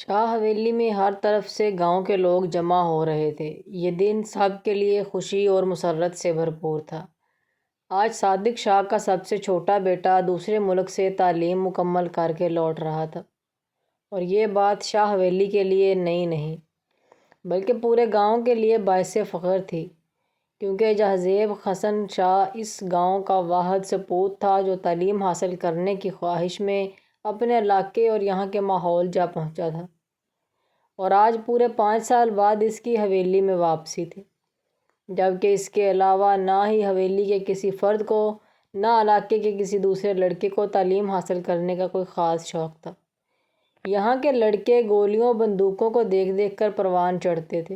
شاہ حویلی میں ہر طرف سے گاؤں کے لوگ جمع ہو رہے تھے۔ یہ دن سب کے لیے خوشی اور مسرت سے بھرپور تھا۔ آج صادق شاہ کا سب سے چھوٹا بیٹا دوسرے ملک سے تعلیم مکمل کر کے لوٹ رہا تھا، اور یہ بات شاہ حویلی کے لیے نئی نہیں بلکہ پورے گاؤں کے لیے باعث فخر تھی، کیونکہ جہازیب حسن شاہ اس گاؤں کا واحد سپوت تھا جو تعلیم حاصل کرنے کی خواہش میں اپنے علاقے اور یہاں کے ماحول جا پہنچا تھا، اور آج پورے 5 سال بعد اس کی حویلی میں واپسی تھی، جبکہ اس کے علاوہ نہ ہی حویلی کے کسی فرد کو نہ علاقے کے کسی دوسرے لڑکے کو تعلیم حاصل کرنے کا کوئی خاص شوق تھا۔ یہاں کے لڑکے گولیوں بندوقوں کو دیکھ دیکھ کر پروان چڑھتے تھے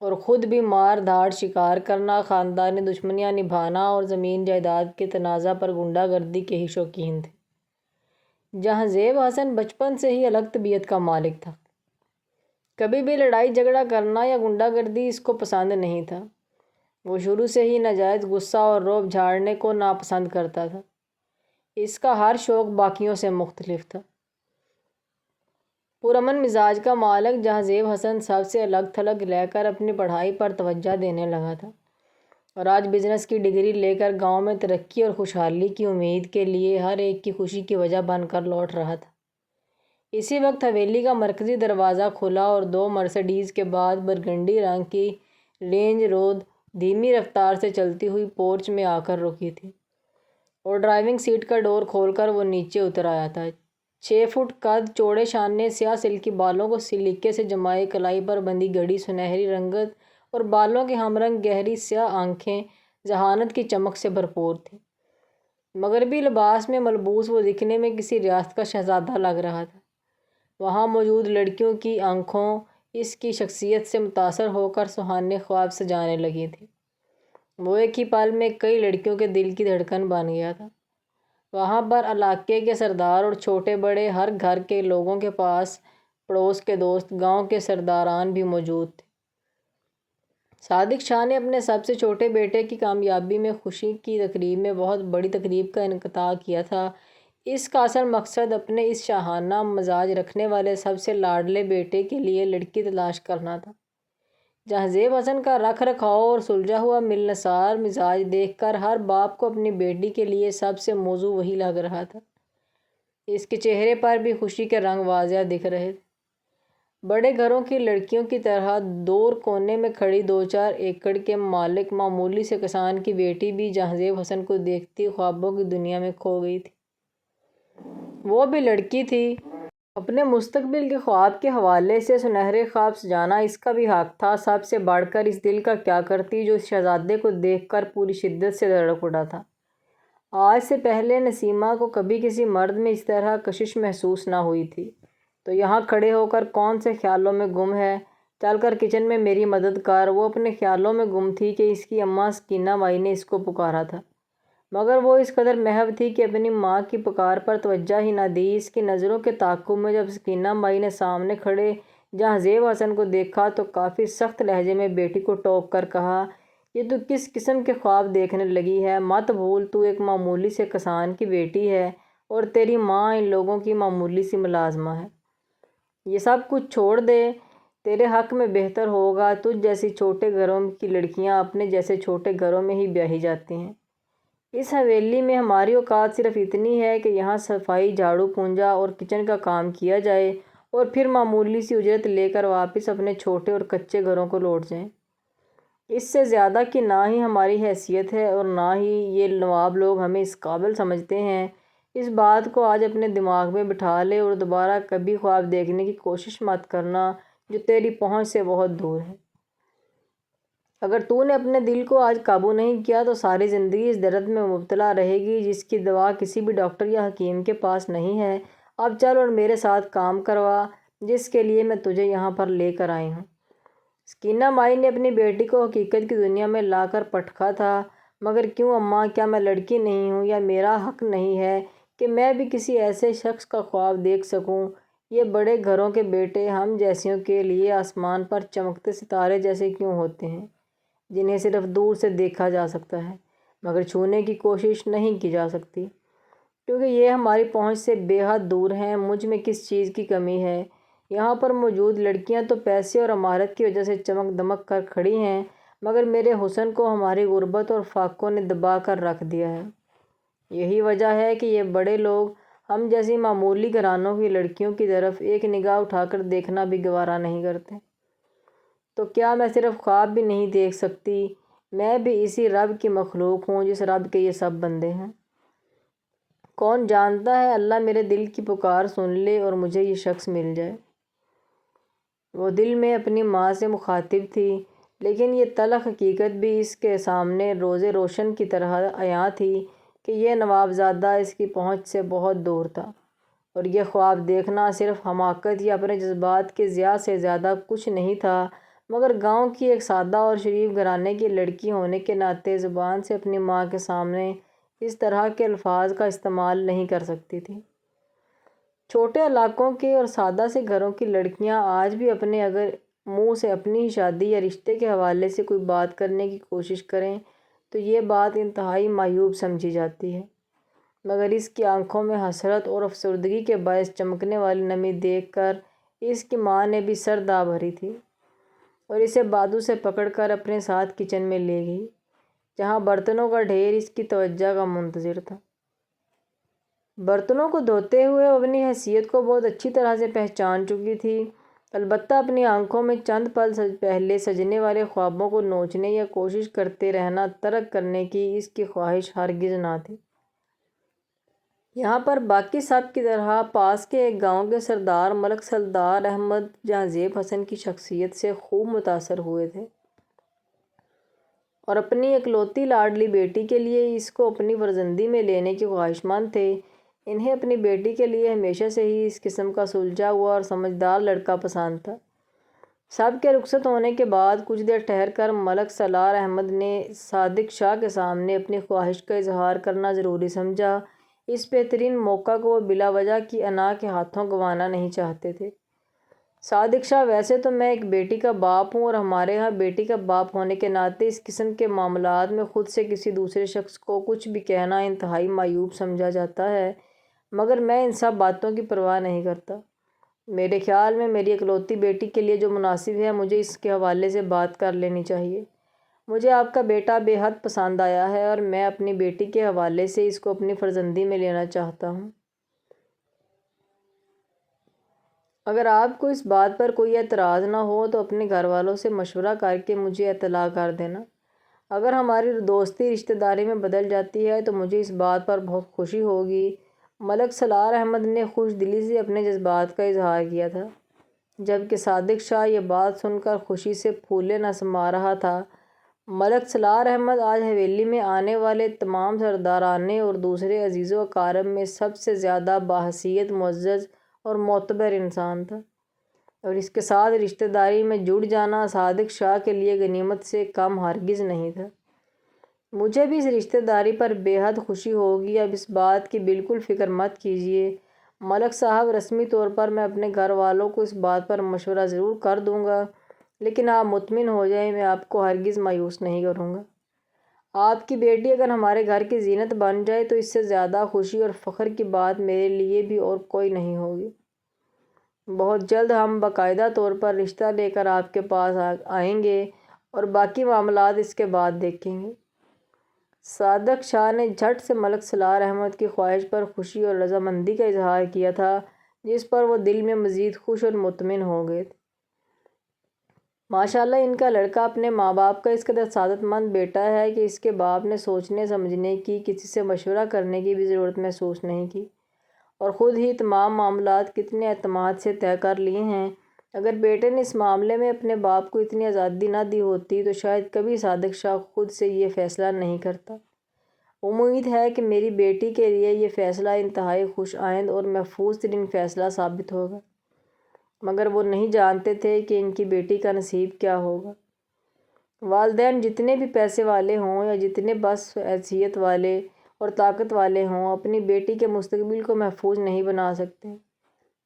اور خود بھی مار دھاڑ شکار کرنا، خاندانی دشمنیاں نبھانا اور زمین جائیداد کے تنازع پر غنڈہ گردی کے ہی شوقین تھے۔ جہازیب حسن بچپن سے ہی الگ طبیعت کا مالک تھا۔ کبھی بھی لڑائی جھگڑا کرنا یا غنڈہ گردی اس کو پسند نہیں تھا۔ وہ شروع سے ہی ناجائز غصہ اور رعب جھاڑنے کو ناپسند کرتا تھا۔ اس کا ہر شوق باقیوں سے مختلف تھا۔ پرامن مزاج کا مالک جہازیب حسن سب سے الگ تھلگ رہ کر اپنی پڑھائی پر توجہ دینے لگا تھا، اور آج بزنس کی ڈگری لے کر گاؤں میں ترقی اور خوشحالی کی امید کے لیے ہر ایک کی خوشی کی وجہ بن کر لوٹ رہا تھا۔ اسی وقت حویلی کا مرکزی دروازہ کھلا اور 2 مرسڈیز کے بعد برگنڈی رنگ کی رینج روور دھیمی رفتار سے چلتی ہوئی پورچ میں آ کر رکی تھی، اور ڈرائیونگ سیٹ کا ڈور کھول کر وہ نیچے اتر آیا تھا۔ 6 فٹ قد، چوڑے شانے، سیاہ سلکی بالوں کو سلیقے سے جمائے کلائی پر بندھی گھڑی سنہری رنگت اور بالوں کے ہم رنگ گہری سیاہ آنکھیں ذہانت کی چمک سے بھرپور تھیں۔ مغربی لباس میں ملبوس وہ دکھنے میں کسی ریاست کا شہزادہ لگ رہا تھا۔ وہاں موجود لڑکیوں کی آنکھوں اس کی شخصیت سے متاثر ہو کر سہانے خواب سجانے لگی تھیں۔ وہ ایک ہی پل میں کئی لڑکیوں کے دل کی دھڑکن بن گیا تھا۔ وہاں پر علاقے کے سردار اور چھوٹے بڑے، ہر گھر کے لوگوں کے پاس پڑوس کے دوست، گاؤں کے سرداران بھی موجود تھے۔ صادق شاہ نے اپنے سب سے چھوٹے بیٹے کی کامیابی میں خوشی کی تقریب میں بہت بڑی تقریب کا انعقاد کیا تھا۔ اس کا اصل مقصد اپنے اس شاہانہ مزاج رکھنے والے سب سے لاڈلے بیٹے کے لیے لڑکی تلاش کرنا تھا۔ جہازیب حسن کا رکھ رکھاؤ اور سلجھا ہوا ملنسار مزاج دیکھ کر ہر باپ کو اپنی بیٹی کے لیے سب سے موزوں وہی لگ رہا تھا۔ اس کے چہرے پر بھی خوشی کے رنگ واضح دکھ رہے تھے۔ بڑے گھروں کی لڑکیوں کی طرح دور کونے میں کھڑی 2-4 ایکڑ کے مالک معمولی سے کسان کی بیٹی بھی جہازیب حسن کو دیکھتی خوابوں کی دنیا میں کھو گئی تھی۔ وہ بھی لڑکی تھی۔ اپنے مستقبل کے خواب کے حوالے سے سنہرے خواب سجانا اس کا بھی حق تھا۔ سب سے بڑھ کر اس دل کا کیا کرتی جو اس شہزادے کو دیکھ کر پوری شدت سے دھڑک اٹھا تھا۔ آج سے پہلے نسیمہ کو کبھی کسی مرد میں اس طرح کشش محسوس نہ ہوئی تھی۔ تو یہاں کھڑے ہو کر کون سے خیالوں میں گم ہے؟ چل کر کچن میں میری مدد کر۔ وہ اپنے خیالوں میں گم تھی کہ اس کی اماں سکینہ مائی نے اس کو پکارا تھا، مگر وہ اس قدر محو تھی کہ اپنی ماں کی پکار پر توجہ ہی نہ دی۔ اس کی نظروں کے تعاقب میں جب سکینہ مائی نے سامنے کھڑے جہازیب حسن کو دیکھا تو کافی سخت لہجے میں بیٹی کو ٹوک کر کہا، یہ تو کس قسم کے خواب دیکھنے لگی ہے؟ مت بھول تو ایک معمولی سے کسان کی بیٹی ہے اور تیری ماں ان لوگوں کی معمولی سی ملازمہ ہے۔ یہ سب کچھ چھوڑ دے، تیرے حق میں بہتر ہوگا۔ تجھ جیسی چھوٹے گھروں کی لڑکیاں اپنے جیسے چھوٹے گھروں میں ہی بیاہی جاتی ہیں۔ اس حویلی میں ہماری اوقات صرف اتنی ہے کہ یہاں صفائی، جھاڑو پونجھا اور کچن کا کام کیا جائے اور پھر معمولی سی اجرت لے کر واپس اپنے چھوٹے اور کچے گھروں کو لوٹ جائیں۔ اس سے زیادہ کی نہ ہی ہماری حیثیت ہے اور نہ ہی یہ نواب لوگ ہمیں اس قابل سمجھتے ہیں۔ اس بات کو آج اپنے دماغ میں بٹھا لے اور دوبارہ کبھی خواب دیکھنے کی کوشش مت کرنا جو تیری پہنچ سے بہت دور ہے۔ اگر تو نے اپنے دل کو آج قابو نہیں کیا تو ساری زندگی اس درد میں مبتلا رہے گی جس کی دوا کسی بھی ڈاکٹر یا حکیم کے پاس نہیں ہے۔ اب چل اور میرے ساتھ کام کروا جس کے لیے میں تجھے یہاں پر لے کر آئی ہوں۔ سکینہ مائی نے اپنی بیٹی کو حقیقت کی دنیا میں لا کر پٹکا تھا۔ مگر کیوں اماں؟ کیا میں لڑکی نہیں ہوں یا میرا حق نہیں ہے کہ میں بھی کسی ایسے شخص کا خواب دیکھ سکوں؟ یہ بڑے گھروں کے بیٹے ہم جیسیوں کے لیے آسمان پر چمکتے ستارے جیسے کیوں ہوتے ہیں جنہیں صرف دور سے دیکھا جا سکتا ہے مگر چھونے کی کوشش نہیں کی جا سکتی، کیونکہ یہ ہماری پہنچ سے بے حد دور ہیں۔ مجھ میں کس چیز کی کمی ہے یہاں پر موجود لڑکیاں تو پیسے اور مہارت کی وجہ سے چمک دمک کر کھڑی ہیں، مگر میرے حسن کو ہماری غربت اور فاقوں نے دبا کر رکھ دیا ہے۔ یہی وجہ ہے کہ یہ بڑے لوگ ہم جیسی معمولی گھرانوں کی لڑکیوں کی طرف ایک نگاہ اٹھا کر دیکھنا بھی گوارا نہیں کرتے۔ تو کیا میں صرف خواب بھی نہیں دیکھ سکتی؟ میں بھی اسی رب کی مخلوق ہوں جس رب کے یہ سب بندے ہیں۔ کون جانتا ہے اللہ میرے دل کی پکار سن لے اور مجھے یہ شخص مل جائے۔ وہ دل میں اپنی ماں سے مخاطب تھی، لیکن یہ تلخ حقیقت بھی اس کے سامنے روز روشن کی طرح عیاں تھی کہ یہ نوابزادہ اس کی پہنچ سے بہت دور تھا، اور یہ خواب دیکھنا صرف حماقت یا اپنے جذبات کے ضیاع سے زیادہ کچھ نہیں تھا، مگر گاؤں کی ایک سادہ اور شریف گھرانے کی لڑکی ہونے کے ناطے زبان سے اپنی ماں کے سامنے اس طرح کے الفاظ کا استعمال نہیں کر سکتی تھی۔ چھوٹے علاقوں کے اور سادہ سے گھروں کی لڑکیاں آج بھی اپنے اگر منہ سے اپنی ہی شادی یا رشتے کے حوالے سے کوئی بات کرنے کی کوشش کریں تو یہ بات انتہائی معیوب سمجھی جاتی ہے، مگر اس کی آنکھوں میں حسرت اور افسردگی کے باعث چمکنے والی نمی دیکھ کر اس کی ماں نے بھی سر داء بھری تھی اور اسے بازو سے پکڑ کر اپنے ساتھ کچن میں لے گئی، جہاں برتنوں کا ڈھیر اس کی توجہ کا منتظر تھا۔ برتنوں کو دھوتے ہوئے وہ اپنی حیثیت کو بہت اچھی طرح سے پہچان چکی تھی، البتہ اپنی آنکھوں میں چند پل پہلے سجنے والے خوابوں کو نوچنے یا کوشش کرتے رہنا ترک کرنے کی اس کی خواہش ہرگز نہ تھی۔ یہاں پر باقی سب کی طرح پاس کے ایک گاؤں کے سردار ملک سالار احمد جہاں حسن کی شخصیت سے خوب متاثر ہوئے تھے اور اپنی اکلوتی لاڈلی بیٹی کے لیے اس کو اپنی فرزندی میں لینے کی خواہشمند تھے۔ انہیں اپنی بیٹی کے لیے ہمیشہ سے ہی اس قسم کا سلجھا ہوا اور سمجھدار لڑکا پسند تھا۔ سب کے رخصت ہونے کے بعد کچھ دیر ٹھہر کر ملک سالار احمد نے صادق شاہ کے سامنے اپنی خواہش کا اظہار کرنا ضروری سمجھا۔ اس بہترین موقع کو وہ بلا وجہ کی انا کے ہاتھوں گنوانا نہیں چاہتے تھے۔ صادق شاہ، ویسے تو میں ایک بیٹی کا باپ ہوں اور ہمارے ہاں بیٹی کا باپ ہونے کے ناطے اس قسم کے معاملات میں خود سے کسی دوسرے شخص کو کچھ بھی کہنا انتہائی معیوب سمجھا جاتا ہے، مگر میں ان سب باتوں کی پرواہ نہیں کرتا۔ میرے خیال میں میری اکلوتی بیٹی کے لیے جو مناسب ہے مجھے اس کے حوالے سے بات کر لینی چاہیے۔ مجھے آپ کا بیٹا بے حد پسند آیا ہے اور میں اپنی بیٹی کے حوالے سے اس کو اپنی فرزندی میں لینا چاہتا ہوں۔ اگر آپ کو اس بات پر کوئی اعتراض نہ ہو تو اپنے گھر والوں سے مشورہ کر کے مجھے اطلاع کر دینا۔ اگر ہماری دوستی رشتہ داری میں بدل جاتی ہے تو مجھے اس بات پر بہت خوشی ہوگی۔ ملک سالار احمد نے خوش دلی سے اپنے جذبات کا اظہار کیا تھا، جبکہ صادق شاہ یہ بات سن کر خوشی سے پھولے نہ سما رہا تھا۔ ملک سالار احمد آج حویلی میں آنے والے تمام سردارانے اور دوسرے عزیز و اقارب میں سب سے زیادہ باحیثیت معزز اور معتبر انسان تھا، اور اس کے ساتھ رشتہ داری میں جڑ جانا صادق شاہ کے لیے غنیمت سے کم ہرگز نہیں تھا۔ مجھے بھی اس رشتہ داری پر بے حد خوشی ہوگی۔ اب اس بات کی بالکل فکر مت کیجیے ملک صاحب، رسمی طور پر میں اپنے گھر والوں کو اس بات پر مشورہ ضرور کر دوں گا، لیکن آپ مطمئن ہو جائیں، میں آپ کو ہرگز مایوس نہیں کروں گا۔ آپ کی بیٹی اگر ہمارے گھر کی زینت بن جائے تو اس سے زیادہ خوشی اور فخر کی بات میرے لیے بھی اور کوئی نہیں ہوگی۔ بہت جلد ہم باقاعدہ طور پر رشتہ لے کر آپ کے پاس آئیں گے اور باقی معاملات اس کے بعد دیکھیں گے۔ صادق شاہ نے جھٹ سے ملک سالار احمد کی خواہش پر خوشی اور رضامندی کا اظہار کیا تھا، جس پر وہ دل میں مزید خوش اور مطمئن ہو گئے تھے۔ ماشاءاللہ، ان کا لڑکا اپنے ماں باپ کا اس قدر سعادت مند بیٹا ہے کہ اس کے باپ نے سوچنے سمجھنے کی، کسی سے مشورہ کرنے کی بھی ضرورت محسوس نہیں کی اور خود ہی تمام معاملات کتنے اعتماد سے طے کر لیے ہیں۔ اگر بیٹے نے اس معاملے میں اپنے باپ کو اتنی آزادی نہ دی ہوتی تو شاید کبھی صادق شاہ خود سے یہ فیصلہ نہیں کرتا۔ امید ہے کہ میری بیٹی کے لیے یہ فیصلہ انتہائی خوش آئند اور محفوظ ترین فیصلہ ثابت ہوگا، مگر وہ نہیں جانتے تھے کہ ان کی بیٹی کا نصیب کیا ہوگا۔ والدین جتنے بھی پیسے والے ہوں یا جتنے بس حیثیت والے اور طاقت والے ہوں، اپنی بیٹی کے مستقبل کو محفوظ نہیں بنا سکتے۔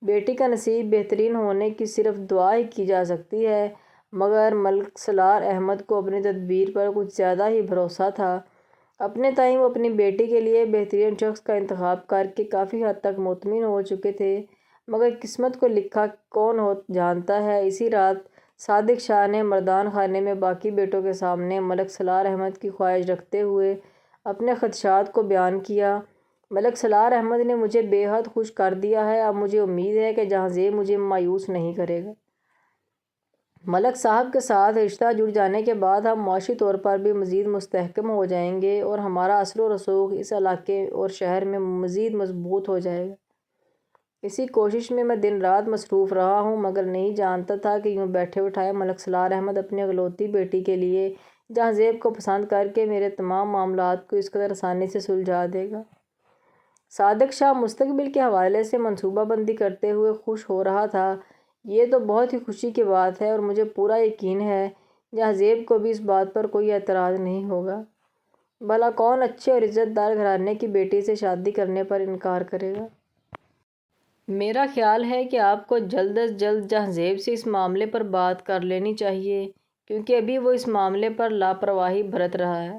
بیٹی کا نصیب بہترین ہونے کی صرف دعا ہی کی جا سکتی ہے، مگر ملک سالار احمد کو اپنی تدبیر پر کچھ زیادہ ہی بھروسہ تھا۔ اپنے تئیں وہ اپنی بیٹی کے لیے بہترین شخص کا انتخاب کر کے کافی حد تک مطمئن ہو چکے تھے، مگر قسمت کو لکھا کون جانتا ہے۔ اسی رات صادق شاہ نے مردان خانے میں باقی بیٹوں کے سامنے ملک سالار احمد کی خواہش رکھتے ہوئے اپنے خدشات کو بیان کیا۔ ملک سالار احمد نے مجھے بے حد خوش کر دیا ہے۔ اب مجھے امید ہے کہ جہاں زیب مجھے مایوس نہیں کرے گا۔ ملک صاحب کے ساتھ رشتہ جڑ جانے کے بعد ہم معاشی طور پر بھی مزید مستحکم ہو جائیں گے اور ہمارا اثر و رسوخ اس علاقے اور شہر میں مزید مضبوط ہو جائے گا۔ اسی کوشش میں دن رات مصروف رہا ہوں، مگر نہیں جانتا تھا کہ یوں بیٹھے بٹھائے ملک سالار احمد اپنی اکلوتی بیٹی کے لیے جہاں زیب کو پسند کر کے میرے تمام معاملات کو اس قدر آسانی سے سلجھا دے گا۔ صادق شاہ مستقبل کے حوالے سے منصوبہ بندی کرتے ہوئے خوش ہو رہا تھا۔ یہ تو بہت ہی خوشی کی بات ہے اور مجھے پورا یقین ہے جہاں زیب کو بھی اس بات پر کوئی اعتراض نہیں ہوگا۔ بھلا کون اچھے اور عزت دار گھرانے کی بیٹی سے شادی کرنے پر انکار کرے گا؟ میرا خیال ہے کہ آپ کو جلد از جلد جہاں زیب سے اس معاملے پر بات کر لینی چاہیے، کیونکہ ابھی وہ اس معاملے پر لاپرواہی برت رہا ہے،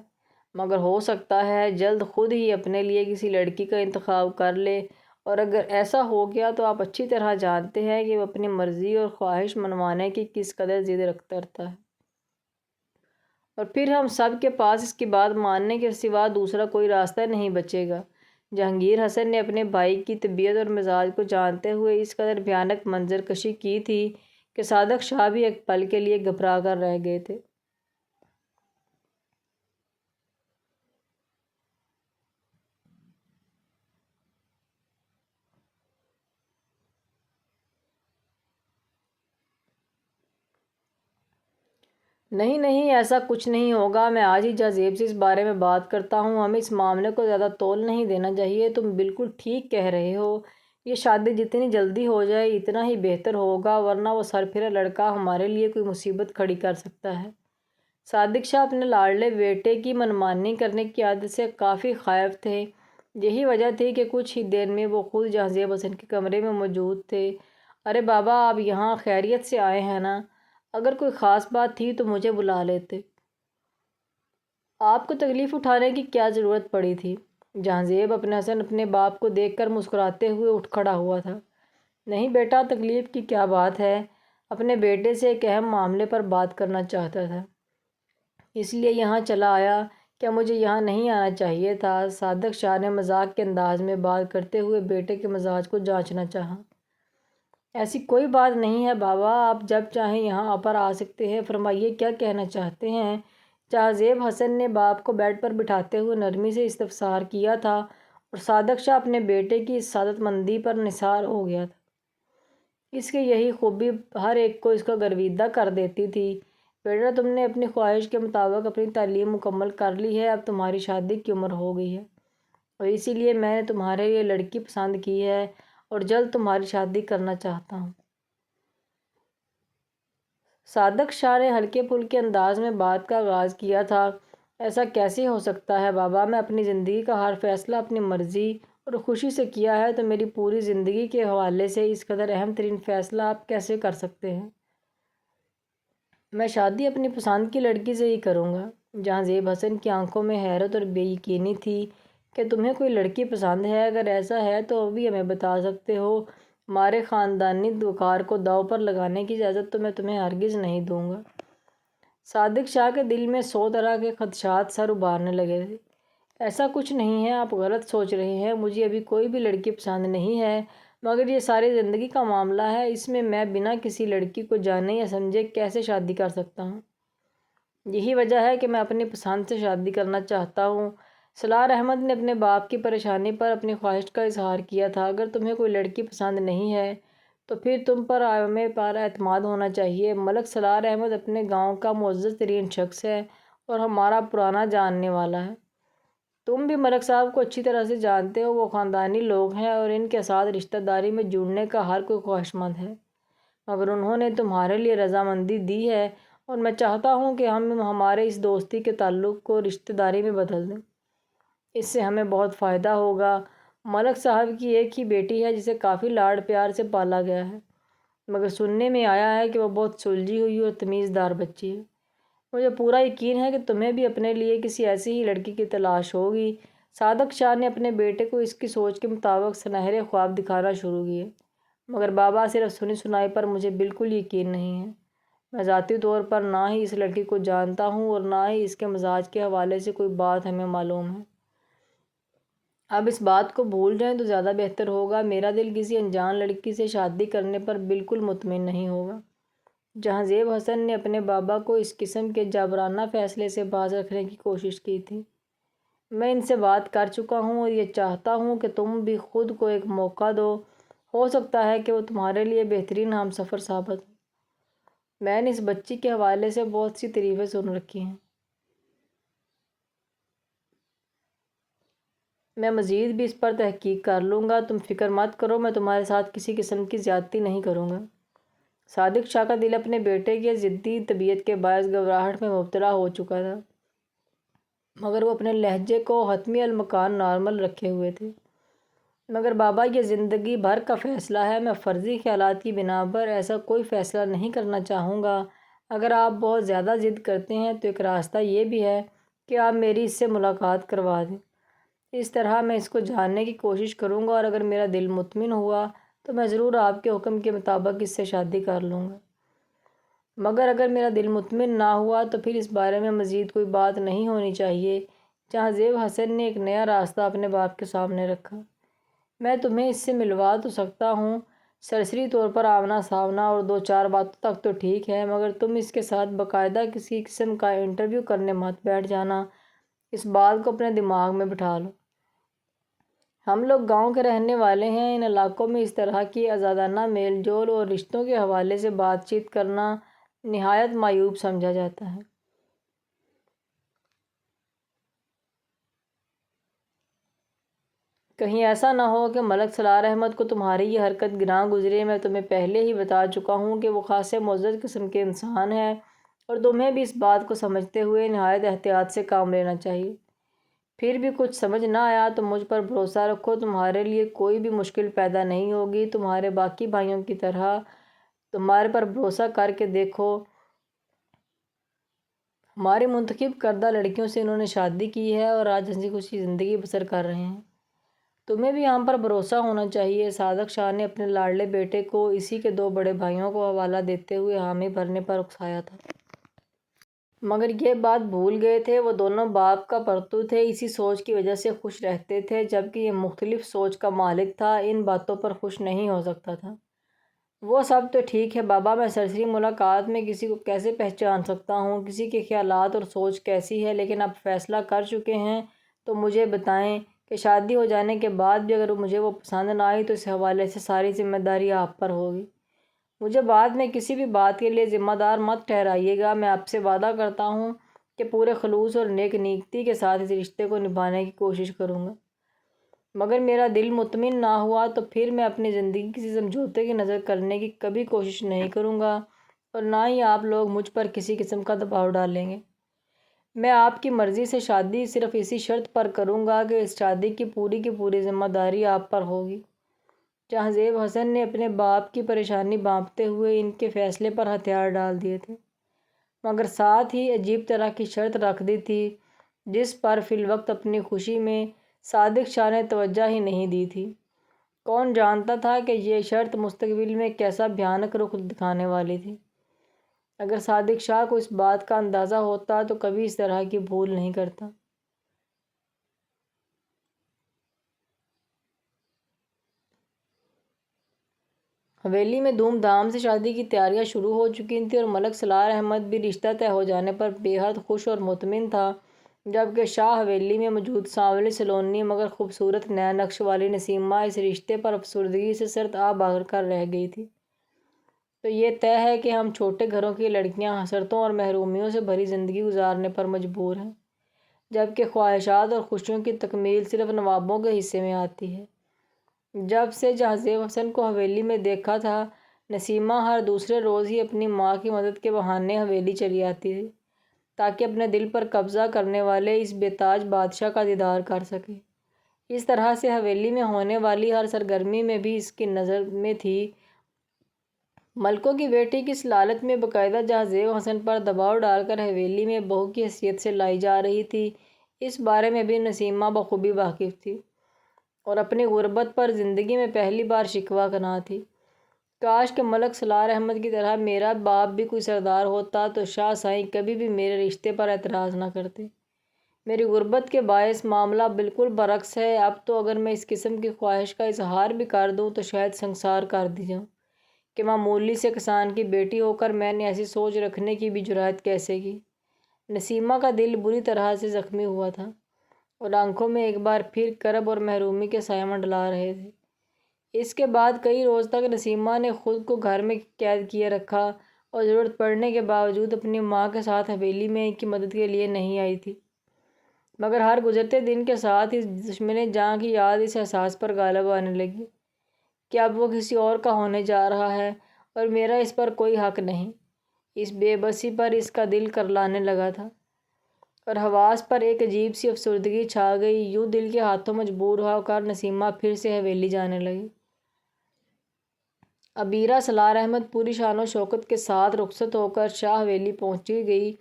مگر ہو سکتا ہے جلد خود ہی اپنے لیے کسی لڑکی کا انتخاب کر لے، اور اگر ایسا ہو گیا تو آپ اچھی طرح جانتے ہیں کہ وہ اپنی مرضی اور خواہش منوانے کی کس قدر ضد رکھتا ہے، اور پھر ہم سب کے پاس اس کی بات ماننے کے سوا دوسرا کوئی راستہ نہیں بچے گا۔ جہانگیر حسن نے اپنے بھائی کی طبیعت اور مزاج کو جانتے ہوئے اس قدر بھیانک منظر کشی کی تھی کہ صادق شاہ بھی ایک پل کے لیے گھبرا کر رہ گئے تھے۔ نہیں نہیں، ایسا کچھ نہیں ہوگا، میں آج ہی جہاں زیب سے اس بارے میں بات کرتا ہوں۔ ہمیں اس معاملے کو زیادہ طول نہیں دینا چاہیے۔ تم بالکل ٹھیک کہہ رہے ہو، یہ شادی جتنی جلدی ہو جائے اتنا ہی بہتر ہوگا، ورنہ وہ سرپھرا لڑکا ہمارے لیے کوئی مصیبت کھڑی کر سکتا ہے۔ صادق شاہ اپنے لاڈلے بیٹے کی منمانی کرنے کی عادت سے کافی خائف تھے۔ یہی وجہ تھی کہ کچھ ہی دیر میں وہ خود جہاں زیب حسن کے کمرے میں موجود تھے۔ ارے بابا، آپ یہاں خیریت سے آئے ہیں نا؟ اگر کوئی خاص بات تھی تو مجھے بلا لیتے۔ آپ کو تکلیف اٹھانے کی کیا ضرورت پڑی تھی؟ جہاں زیب حسن اپنے باپ کو دیکھ کر مسکراتے ہوئے اٹھ کھڑا ہوا تھا۔ نہیں بیٹا، تکلیف کی کیا بات ہے؟ اپنے بیٹے سے ایک اہم معاملے پر بات کرنا چاہتا تھا، اس لیے یہاں چلا آیا۔ کیا مجھے یہاں نہیں آنا چاہیے تھا؟ صادق شاہ نے مذاق کے انداز میں بات کرتے ہوئے بیٹے کے مزاج کو جانچنا چاہا۔ ایسی کوئی بات نہیں ہے بابا، آپ جب چاہیں یہاں پر آ سکتے ہیں۔ فرمائیے، کیا کہنا چاہتے ہیں؟ جہاں زیب حسن نے باپ کو بیڈ پر بٹھاتے ہوئے نرمی سے استفسار کیا تھا، اور صادق شاہ اپنے بیٹے کی اس سعادت مندی پر نثار ہو گیا تھا۔ اس کی یہی خوبی ہر ایک کو اس کا گرویدہ کر دیتی تھی۔ بیٹا، تم نے اپنی خواہش کے مطابق اپنی تعلیم مکمل کر لی ہے، اب تمہاری شادی کی عمر ہو گئی ہے، اور اسی لیے میں نے تمہارے لیے لڑکی پسند کی ہے اور جلد تمہاری شادی کرنا چاہتا ہوں۔ صادق شاہ نے ہلکے پھلکے انداز میں بات کا آغاز کیا تھا۔ ایسا کیسے ہو سکتا ہے بابا؟ میں اپنی زندگی کا ہر فیصلہ اپنی مرضی اور خوشی سے کیا ہے، تو میری پوری زندگی کے حوالے سے اس قدر اہم ترین فیصلہ آپ کیسے کر سکتے ہیں؟ میں شادی اپنی پسند کی لڑکی سے ہی کروں گا۔ جہاں زیب حسن کی آنکھوں میں حیرت اور بے یقینی تھی کہ تمہیں کوئی لڑکی پسند ہے؟ اگر ایسا ہے تو ابھی ہمیں بتا سکتے ہو۔ ہمارے خاندانی وقار کو داؤ پر لگانے کی اجازت تو میں تمہیں ہرگز نہیں دوں گا۔ صادق شاہ کے دل میں 100 طرح کے خدشات سر ابھارنے لگے تھے۔ ایسا کچھ نہیں ہے، آپ غلط سوچ رہے ہیں۔ مجھے ابھی کوئی بھی لڑکی پسند نہیں ہے، مگر یہ ساری زندگی کا معاملہ ہے، اس میں بنا کسی لڑکی کو جانے یا سمجھے کیسے شادی کر سکتا ہوں؟ یہی وجہ ہے کہ میں اپنی پسند سے شادی کرنا چاہتا ہوں۔ سالار احمد نے اپنے باپ کی پریشانی پر اپنی خواہش کا اظہار کیا تھا۔ اگر تمہیں کوئی لڑکی پسند نہیں ہے تو پھر تم پر ہمیں پر اعتماد ہونا چاہیے۔ ملک سالار احمد اپنے گاؤں کا معزز ترین شخص ہے اور ہمارا پرانا جاننے والا ہے۔ تم بھی ملک صاحب کو اچھی طرح سے جانتے ہو، وہ خاندانی لوگ ہیں اور ان کے ساتھ رشتہ داری میں جڑنے کا ہر کوئی خواہش مند ہے، مگر انہوں نے تمہارے لیے رضامندی دی ہے، اور میں چاہتا ہوں کہ ہم ہمارے اس دوستی کے تعلق کو رشتہ داری میں بدل دیں۔ اس سے ہمیں بہت فائدہ ہوگا۔ ملک صاحب کی ایک ہی بیٹی ہے جسے کافی لاڈ پیار سے پالا گیا ہے، مگر سننے میں آیا ہے کہ وہ بہت سلجھی ہوئی اور تمیز دار بچی ہے۔ مجھے پورا یقین ہے کہ تمہیں بھی اپنے لیے کسی ایسی ہی لڑکی کی تلاش ہوگی۔ صادق شاہ نے اپنے بیٹے کو اس کی سوچ کے مطابق سنہرے خواب دکھانا شروع کیے۔ مگر بابا صرف سنی سنائی پر مجھے بالکل یقین نہیں ہے۔ میں ذاتی طور پر نہ ہی اس لڑکی کو جانتا ہوں اور نہ ہی اس کے مزاج کے حوالے سے کوئی بات ہمیں معلوم ہے۔ اب اس بات کو بھول جائیں تو زیادہ بہتر ہوگا۔ میرا دل کسی انجان لڑکی سے شادی کرنے پر بالکل مطمئن نہیں ہوگا۔ جہاں زیب حسن نے اپنے بابا کو اس قسم کے جبرانہ فیصلے سے باز رکھنے کی کوشش کی تھی۔ میں ان سے بات کر چکا ہوں اور یہ چاہتا ہوں کہ تم بھی خود کو ایک موقع دو، ہو سکتا ہے کہ وہ تمہارے لیے بہترین ہم سفر ثابت ہو۔ میں نے اس بچی کے حوالے سے بہت سی تعریفیں سن رکھی ہیں۔ میں مزید بھی اس پر تحقیق کر لوں گا، تم فکر مت کرو، میں تمہارے ساتھ کسی قسم کی زیادتی نہیں کروں گا۔ صادق شاہ کا دل اپنے بیٹے کی ضدی طبیعت کے باعث گھبراہٹ میں مبتلا ہو چکا تھا، مگر وہ اپنے لہجے کو حتمی المکان نارمل رکھے ہوئے تھے۔ مگر بابا، یہ زندگی بھر کا فیصلہ ہے، میں فرضی خیالات کی بنا پر ایسا کوئی فیصلہ نہیں کرنا چاہوں گا۔ اگر آپ بہت زیادہ ضد کرتے ہیں تو ایک راستہ یہ بھی ہے کہ آپ میری اس سے ملاقات کروا دیں۔ اس طرح میں اس کو جاننے کی کوشش کروں گا اور اگر میرا دل مطمئن ہوا تو میں ضرور آپ کے حکم کے مطابق اس سے شادی کر لوں گا۔ مگر اگر میرا دل مطمئن نہ ہوا تو پھر اس بارے میں مزید کوئی بات نہیں ہونی چاہیے۔ جہاں زیب حسن نے ایک نیا راستہ اپنے باپ کے سامنے رکھا۔ میں تمہیں اس سے ملوا تو سکتا ہوں، سرسری طور پر آمنا سامنا اور دو چار باتوں تک تو ٹھیک ہے، مگر تم اس کے ساتھ باقاعدہ کسی قسم کا انٹرویو کرنے مت بیٹھ جانا۔ اس بات کو اپنے دماغ میں بٹھا لو۔ ہم لوگ گاؤں کے رہنے والے ہیں، ان علاقوں میں اس طرح کی آزادانہ میل جول اور رشتوں کے حوالے سے بات چیت کرنا نہایت معیوب سمجھا جاتا ہے۔ کہیں ایسا نہ ہو کہ ملک سرار احمد کو تمہاری یہ حرکت گناہ گزرے۔ میں تمہیں پہلے ہی بتا چکا ہوں کہ وہ خاصے معزز قسم کے انسان ہے اور تمہیں بھی اس بات کو سمجھتے ہوئے نہایت احتیاط سے کام لینا چاہیے۔ پھر بھی کچھ سمجھ نہ آیا تو مجھ پر بھروسہ رکھو، تمہارے لیے کوئی بھی مشکل پیدا نہیں ہوگی۔ تمہارے باقی بھائیوں کی طرح تمہارے پر بھروسہ کر کے دیکھو، ہماری منتخب کردہ لڑکیوں سے انہوں نے شادی کی ہے اور آج ہنسی خوشی زندگی بسر کر رہے ہیں۔ تمہیں بھی ہم پر بھروسہ ہونا چاہیے۔ صادق شاہ نے اپنے لاڈلے بیٹے کو اسی کے دو بڑے بھائیوں کو حوالہ دیتے ہوئے حامی بھرنے پر اکسایا تھا۔ مگر یہ بات بھول گئے تھے، وہ دونوں باپ کا پرتو تھے، اسی سوچ کی وجہ سے خوش رہتے تھے، جبکہ یہ مختلف سوچ کا مالک تھا، ان باتوں پر خوش نہیں ہو سکتا تھا۔ وہ سب تو ٹھیک ہے بابا، میں سرسری ملاقات میں کسی کو کیسے پہچان سکتا ہوں، کسی کے خیالات اور سوچ کیسی ہے، لیکن اب فیصلہ کر چکے ہیں تو مجھے بتائیں کہ شادی ہو جانے کے بعد بھی اگر مجھے وہ پسند نہ آئی تو اس حوالے سے ساری ذمہ داری آپ پر ہوگی۔ مجھے بعد میں کسی بھی بات کے لیے ذمہ دار مت ٹھہرائیے گا۔ میں آپ سے وعدہ کرتا ہوں کہ پورے خلوص اور نیک نیتی کے ساتھ اس رشتے کو نبھانے کی کوشش کروں گا۔ مگر میرا دل مطمئن نہ ہوا تو پھر میں اپنی زندگی کسی سمجھوتے کی نظر کرنے کی کبھی کوشش نہیں کروں گا اور نہ ہی آپ لوگ مجھ پر کسی قسم کا دباؤ ڈالیں گے۔ میں آپ کی مرضی سے شادی صرف اسی شرط پر کروں گا کہ اس شادی کی پوری ذمہ داری آپ پر ہوگی۔ جہاں زیب حسن نے اپنے باپ کی پریشانی بانپتے ہوئے ان کے فیصلے پر ہتھیار ڈال دیے تھے، مگر ساتھ ہی عجیب طرح کی شرط رکھ دی تھی جس پر فی الوقت اپنی خوشی میں صادق شاہ نے توجہ ہی نہیں دی تھی۔ کون جانتا تھا کہ یہ شرط مستقبل میں کیسا بھیانک رخ دکھانے والی تھی۔ اگر صادق شاہ کو اس بات کا اندازہ ہوتا تو کبھی اس طرح کی بھول نہیں کرتا۔ حویلی میں دھوم دھام سے شادی کی تیاریاں شروع ہو چکی تھیں اور ملک سرار احمد بھی رشتہ طے ہو جانے پر بے حد خوش اور مطمئن تھا، جبکہ شاہ حویلی میں موجود سانولی سلونی مگر خوبصورت نئے نقش والی نسیمہ اس رشتے پر افسردگی سے سرد آب کر رہ گئی تھی۔ تو یہ طے ہے کہ ہم چھوٹے گھروں کی لڑکیاں حسرتوں اور محرومیوں سے بھری زندگی گزارنے پر مجبور ہیں، جبکہ خواہشات اور خوشیوں کی تکمیل صرف نوابوں کے حصے میں آتی ہے۔ جب سے جہاں زیب حسن کو حویلی میں دیکھا تھا، نسیمہ ہر دوسرے روز ہی اپنی ماں کی مدد کے بہانے حویلی چلی آتی تھی تاکہ اپنے دل پر قبضہ کرنے والے اس بے تاج بادشاہ کا دیدار کر سکے۔ اس طرح سے حویلی میں ہونے والی ہر سرگرمی میں بھی اس کی نظر میں تھی۔ ملکوں کی بیٹی کی اس لالچ میں باقاعدہ جہاں زیب حسن پر دباؤ ڈال کر حویلی میں بہو کی حیثیت سے لائی جا رہی تھی، اس بارے میں بھی نسیمہ بخوبی واقف تھی اور اپنی غربت پر زندگی میں پہلی بار شکوہ کناں تھی۔ کاش کہ ملک سالار احمد کی طرح میرا باپ بھی کوئی سردار ہوتا تو شاہ سائیں کبھی بھی میرے رشتے پر اعتراض نہ کرتے۔ میری غربت کے باعث معاملہ بالکل برعکس ہے۔ اب تو اگر میں اس قسم کی خواہش کا اظہار بھی کر دوں تو شاید سنسار کر دی جاؤں کہ معمولی سے کسان کی بیٹی ہو کر میں نے ایسی سوچ رکھنے کی بھی جرأت کیسے کی۔ نسیمہ کا دل بری طرح سے زخمی ہوا تھا اور آنکھوں میں ایک بار پھر کرب اور محرومی کے سایہ منڈلا رہے تھے۔ اس کے بعد کئی روز تک نسیمہ نے خود کو گھر میں قید کیے رکھا اور ضرورت پڑنے کے باوجود اپنی ماں کے ساتھ حویلی میں ان کی مدد کے لیے نہیں آئی تھی۔ مگر ہر گزرتے دن کے ساتھ اس دشمن جاں کی یاد اس احساس پر غالب آنے لگی کہ اب وہ کسی اور کا ہونے جا رہا ہے اور میرا اس پر کوئی حق نہیں۔ اس بے بسی پر اس کا دل کرلانے لگا تھا اور حواس پر ایک عجیب سی افسردگی چھا گئی۔ یوں دل کے ہاتھوں مجبور ہو کر نسیمہ پھر سے حویلی جانے لگی۔ عبیرہ سالار احمد پوری شان و شوکت کے ساتھ رخصت ہو کر شاہ حویلی پہنچی گئی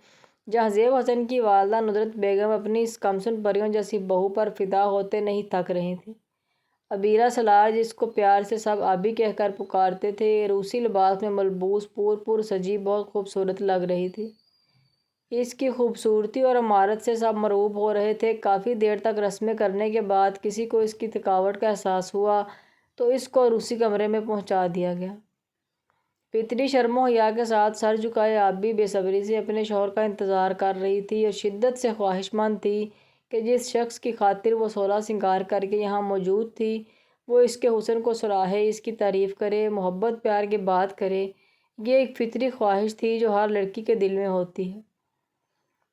جہاں زیب حسن کی والدہ ندرت بیگم اپنی اس کمسن پریوں جیسی بہو پر فدا ہوتے نہیں تھک رہی تھیں۔ عبیرہ سالار جس کو پیار سے سب آبی کہہ کر پکارتے تھے روسی لباس میں ملبوس پور سجی بہت خوبصورت لگ رہی تھی۔ اس کی خوبصورتی اور عمارت سے سب مرعوب ہو رہے تھے۔ کافی دیر تک رسمیں کرنے کے بعد کسی کو اس کی تھکاوٹ کا احساس ہوا تو اس کو روسی کمرے میں پہنچا دیا گیا۔ فطری شرم و حیا کے ساتھ سر جھکائے آپ بھی بے صبری سے اپنے شوہر کا انتظار کر رہی تھی اور شدت سے خواہش مند تھی کہ جس شخص کی خاطر وہ سولہ سنگار کر کے یہاں موجود تھی وہ اس کے حسن کو سراہے، اس کی تعریف کرے، محبت پیار کی بات کرے۔ یہ ایک فطری خواہش تھی جو ہر لڑکی کے دل میں ہوتی ہے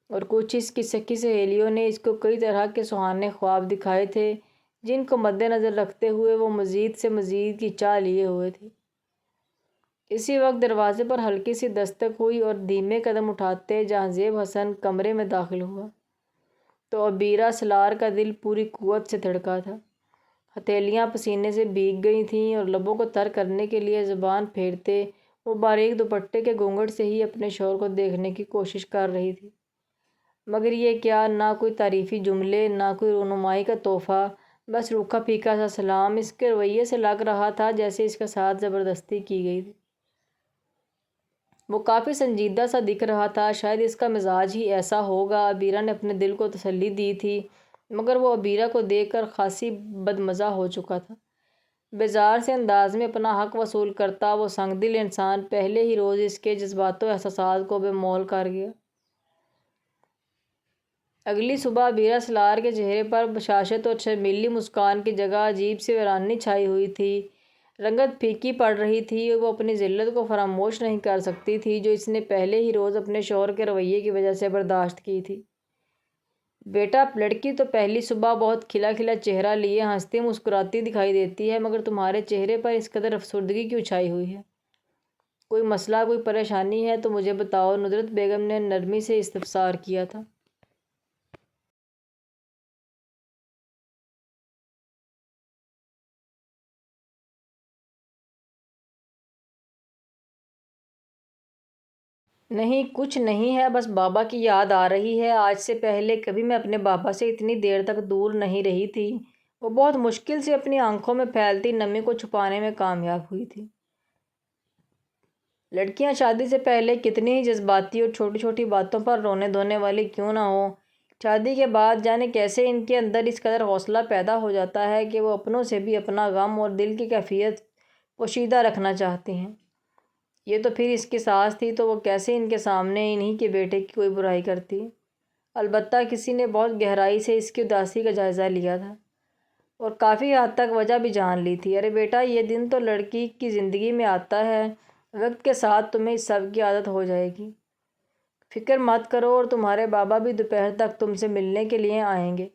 اور کچھ اس کی سکی سہیلیوں نے اس کو کئی طرح کے سہانے خواب دکھائے تھے جن کو مد نظر رکھتے ہوئے وہ مزید سے مزید کی چاہ لیے ہوئے تھی۔ اسی وقت دروازے پر ہلکی سی دستک ہوئی اور دھیمے قدم اٹھاتے جہاں زیب حسن کمرے میں داخل ہوا تو عبیرہ سالار کا دل پوری قوت سے دھڑکا تھا۔ ہتھیلیاں پسینے سے بھیگ گئی تھیں اور لبوں کو تر کرنے کے لیے زبان پھیرتے وہ باریک دوپٹے کے گھونگھٹ سے ہی اپنے شوہر کو دیکھنے کی کوشش کر رہی تھی۔ مگر یہ کیا، نہ کوئی تعریفی جملے، نہ کوئی رونمائی کا تحفہ، بس روکھا پھیکا سا سلام۔ اس کے رویے سے لگ رہا تھا جیسے اس کے ساتھ زبردستی کی گئی تھی۔ وہ کافی سنجیدہ سا دکھ رہا تھا، شاید اس کا مزاج ہی ایسا ہوگا۔ عبیرہ نے اپنے دل کو تسلی دی تھی مگر وہ عبیرہ کو دیکھ کر خاصی بدمزہ ہو چکا تھا۔ بیزار سے انداز میں اپنا حق وصول کرتا وہ سنگ دل انسان پہلے ہی روز اس کے جذبات و احساسات کو بے مول کر گیا۔ اگلی صبح عبیرہ سالار کے چہرے پر بشاشت اور شرمیلی مسکان کی جگہ عجیب سی ویرانی چھائی ہوئی تھی۔ رنگت پھیکی پڑ رہی تھی اور وہ اپنی ذلت کو فراموش نہیں کر سکتی تھی جو اس نے پہلے ہی روز اپنے شوہر کے رویے کی وجہ سے برداشت کی تھی۔ بیٹا، لڑکی تو پہلی صبح بہت کھلا کھلا چہرہ لیے ہنستی مسکراتی دکھائی دیتی ہے مگر تمہارے چہرے پر اس قدر افسردگی کیوں چھائی ہوئی ہے؟ کوئی مسئلہ، کوئی پریشانی ہے تو مجھے بتاؤ، ندرت بیگم نے نرمی سے استفسار کیا تھا۔ نہیں، کچھ نہیں ہے، بس بابا کی یاد آ رہی ہے۔ آج سے پہلے کبھی میں اپنے بابا سے اتنی دیر تک دور نہیں رہی تھی۔ وہ بہت مشکل سے اپنی آنکھوں میں پھیلتی نمی کو چھپانے میں کامیاب ہوئی تھی۔ لڑکیاں شادی سے پہلے کتنی ہی جذباتی اور چھوٹی چھوٹی باتوں پر رونے دھونے والی کیوں نہ ہوں، شادی کے بعد جانے کیسے ان کے اندر اس قدر حوصلہ پیدا ہو جاتا ہے کہ وہ اپنوں سے بھی اپنا غم اور دل کی کیفیت پوشیدہ رکھنا چاہتی ہیں۔ یہ تو پھر اس کی ساس تھی تو وہ کیسے ان کے سامنے انہی کے بیٹے کی کوئی برائی کرتی؟ البتہ کسی نے بہت گہرائی سے اس کی اداسی کا جائزہ لیا تھا اور کافی حد تک وجہ بھی جان لی تھی۔ ارے بیٹا، یہ دن تو لڑکی کی زندگی میں آتا ہے، وقت کے ساتھ تمہیں اس سب کی عادت ہو جائے گی۔ فکر مت کرو، اور تمہارے بابا بھی دوپہر تک تم سے ملنے کے لیے آئیں گے۔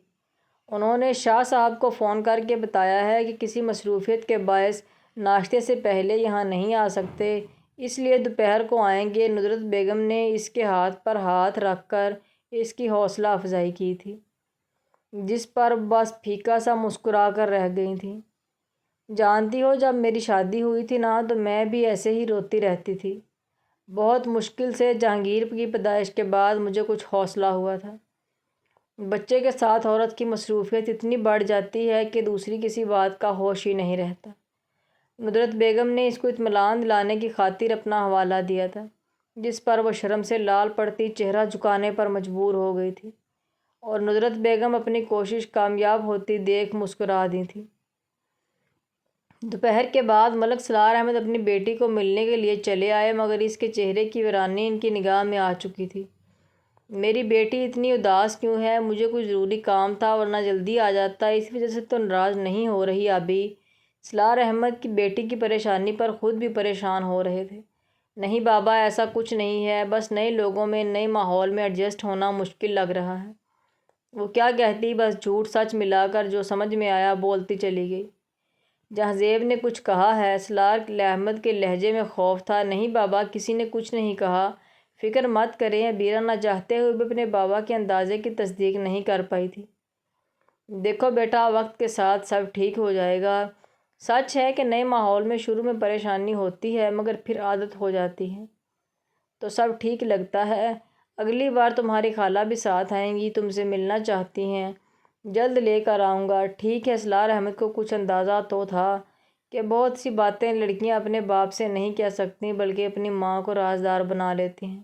انہوں نے شاہ صاحب کو فون کر کے بتایا ہے کہ کسی مصروفیت کے باعث ناشتے سے پہلے یہاں نہیں آ سکتے، اس لیے دوپہر کو آئیں گے۔ ندرت بیگم نے اس کے ہاتھ پر ہاتھ رکھ کر اس کی حوصلہ افزائی کی تھی جس پر بس پھیکا سا مسکرا کر رہ گئی تھیں۔ جانتی ہو، جب میری شادی ہوئی تھی نا تو میں بھی ایسے ہی روتی رہتی تھی۔ بہت مشکل سے جہانگیر کی پیدائش کے بعد مجھے کچھ حوصلہ ہوا تھا۔ بچے کے ساتھ عورت کی مصروفیت اتنی بڑھ جاتی ہے کہ دوسری کسی بات کا ہوش ہی نہیں رہتا۔ ندرت بیگم نے اس کو اطمینان دلانے کی خاطر اپنا حوالہ دیا تھا، جس پر وہ شرم سے لال پڑتی چہرہ جھکانے پر مجبور ہو گئی تھی، اور ندرت بیگم اپنی کوشش کامیاب ہوتی دیکھ مسکرا دی تھی۔ دوپہر کے بعد ملک سالار احمد اپنی بیٹی کو ملنے کے لیے چلے آئے، مگر اس کے چہرے کی ویرانی ان کی نگاہ میں آ چکی تھی۔ میری بیٹی اتنی اداس کیوں ہے؟ مجھے کچھ ضروری کام تھا ورنہ جلدی آ جاتا، اس وجہ سے تو ناراض نہیں ہو رہی ابھی؟ سالار احمد کی بیٹی کی پریشانی پر خود بھی پریشان ہو رہے تھے۔ نہیں بابا، ایسا کچھ نہیں ہے، بس نئے لوگوں میں نئے ماحول میں ایڈجسٹ ہونا مشکل لگ رہا ہے۔ وہ کیا کہتی، بس جھوٹ سچ ملا کر جو سمجھ میں آیا بولتی چلی گئی۔ جہانزیب نے کچھ کہا ہے؟ سالار احمد کے لہجے میں خوف تھا۔ نہیں بابا، کسی نے کچھ نہیں کہا، فکر مت کریں۔ عبیرہ نہ چاہتے ہوئے بھی اپنے بابا کے اندازے کی تصدیق نہیں کر پائی تھی۔ دیکھو بیٹا، وقت کے ساتھ سب ٹھیک ہو جائے گا۔ سچ ہے کہ نئے ماحول میں شروع میں پریشانی ہوتی ہے، مگر پھر عادت ہو جاتی ہے تو سب ٹھیک لگتا ہے۔ اگلی بار تمہاری خالہ بھی ساتھ آئیں گی، تم سے ملنا چاہتی ہیں، جلد لے کر آؤں گا۔ ٹھیک ہے۔ سالار احمد کو کچھ اندازہ تو تھا کہ بہت سی باتیں لڑکیاں اپنے باپ سے نہیں کہہ سکتیں، بلکہ اپنی ماں کو رازدار بنا لیتی ہیں،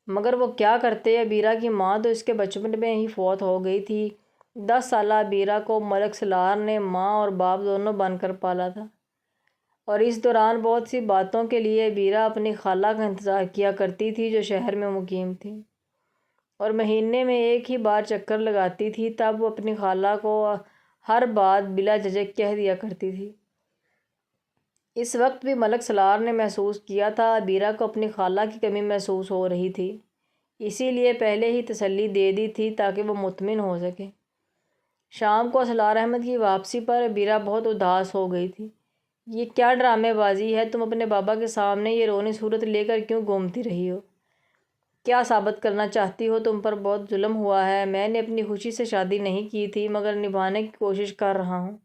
مگر وہ کیا کرتے؟ عبیرہ کی ماں تو اس کے بچپن میں ہی فوت ہو گئی تھی۔ 10 سالہ عبیرہ کو ملک سالار نے ماں اور باپ دونوں بن کر پالا تھا، اور اس دوران بہت سی باتوں کے لیے عبیرہ اپنی خالہ کا انتظار کیا کرتی تھی جو شہر میں مقیم تھی، اور مہینے میں ایک ہی بار چکر لگاتی تھی۔ تب وہ اپنی خالہ کو ہر بات بلا جھجک کہہ دیا کرتی تھی۔ اس وقت بھی ملک سالار نے محسوس کیا تھا عبیرہ کو اپنی خالہ کی کمی محسوس ہو رہی تھی، اسی لیے پہلے ہی تسلی دے دی تھی تاکہ وہ مطمئن ہو سکے۔ شام کو سالار احمد کی واپسی پر عبیرہ بہت اداس ہو گئی تھی۔ یہ کیا ڈرامے بازی ہے؟ تم اپنے بابا کے سامنے یہ رونی صورت لے کر کیوں گھومتی رہی ہو؟ کیا ثابت کرنا چاہتی ہو؟ تم پر بہت ظلم ہوا ہے۔ میں نے اپنی خوشی سے شادی نہیں کی تھی، مگر نبھانے کی کوشش کر رہا ہوں۔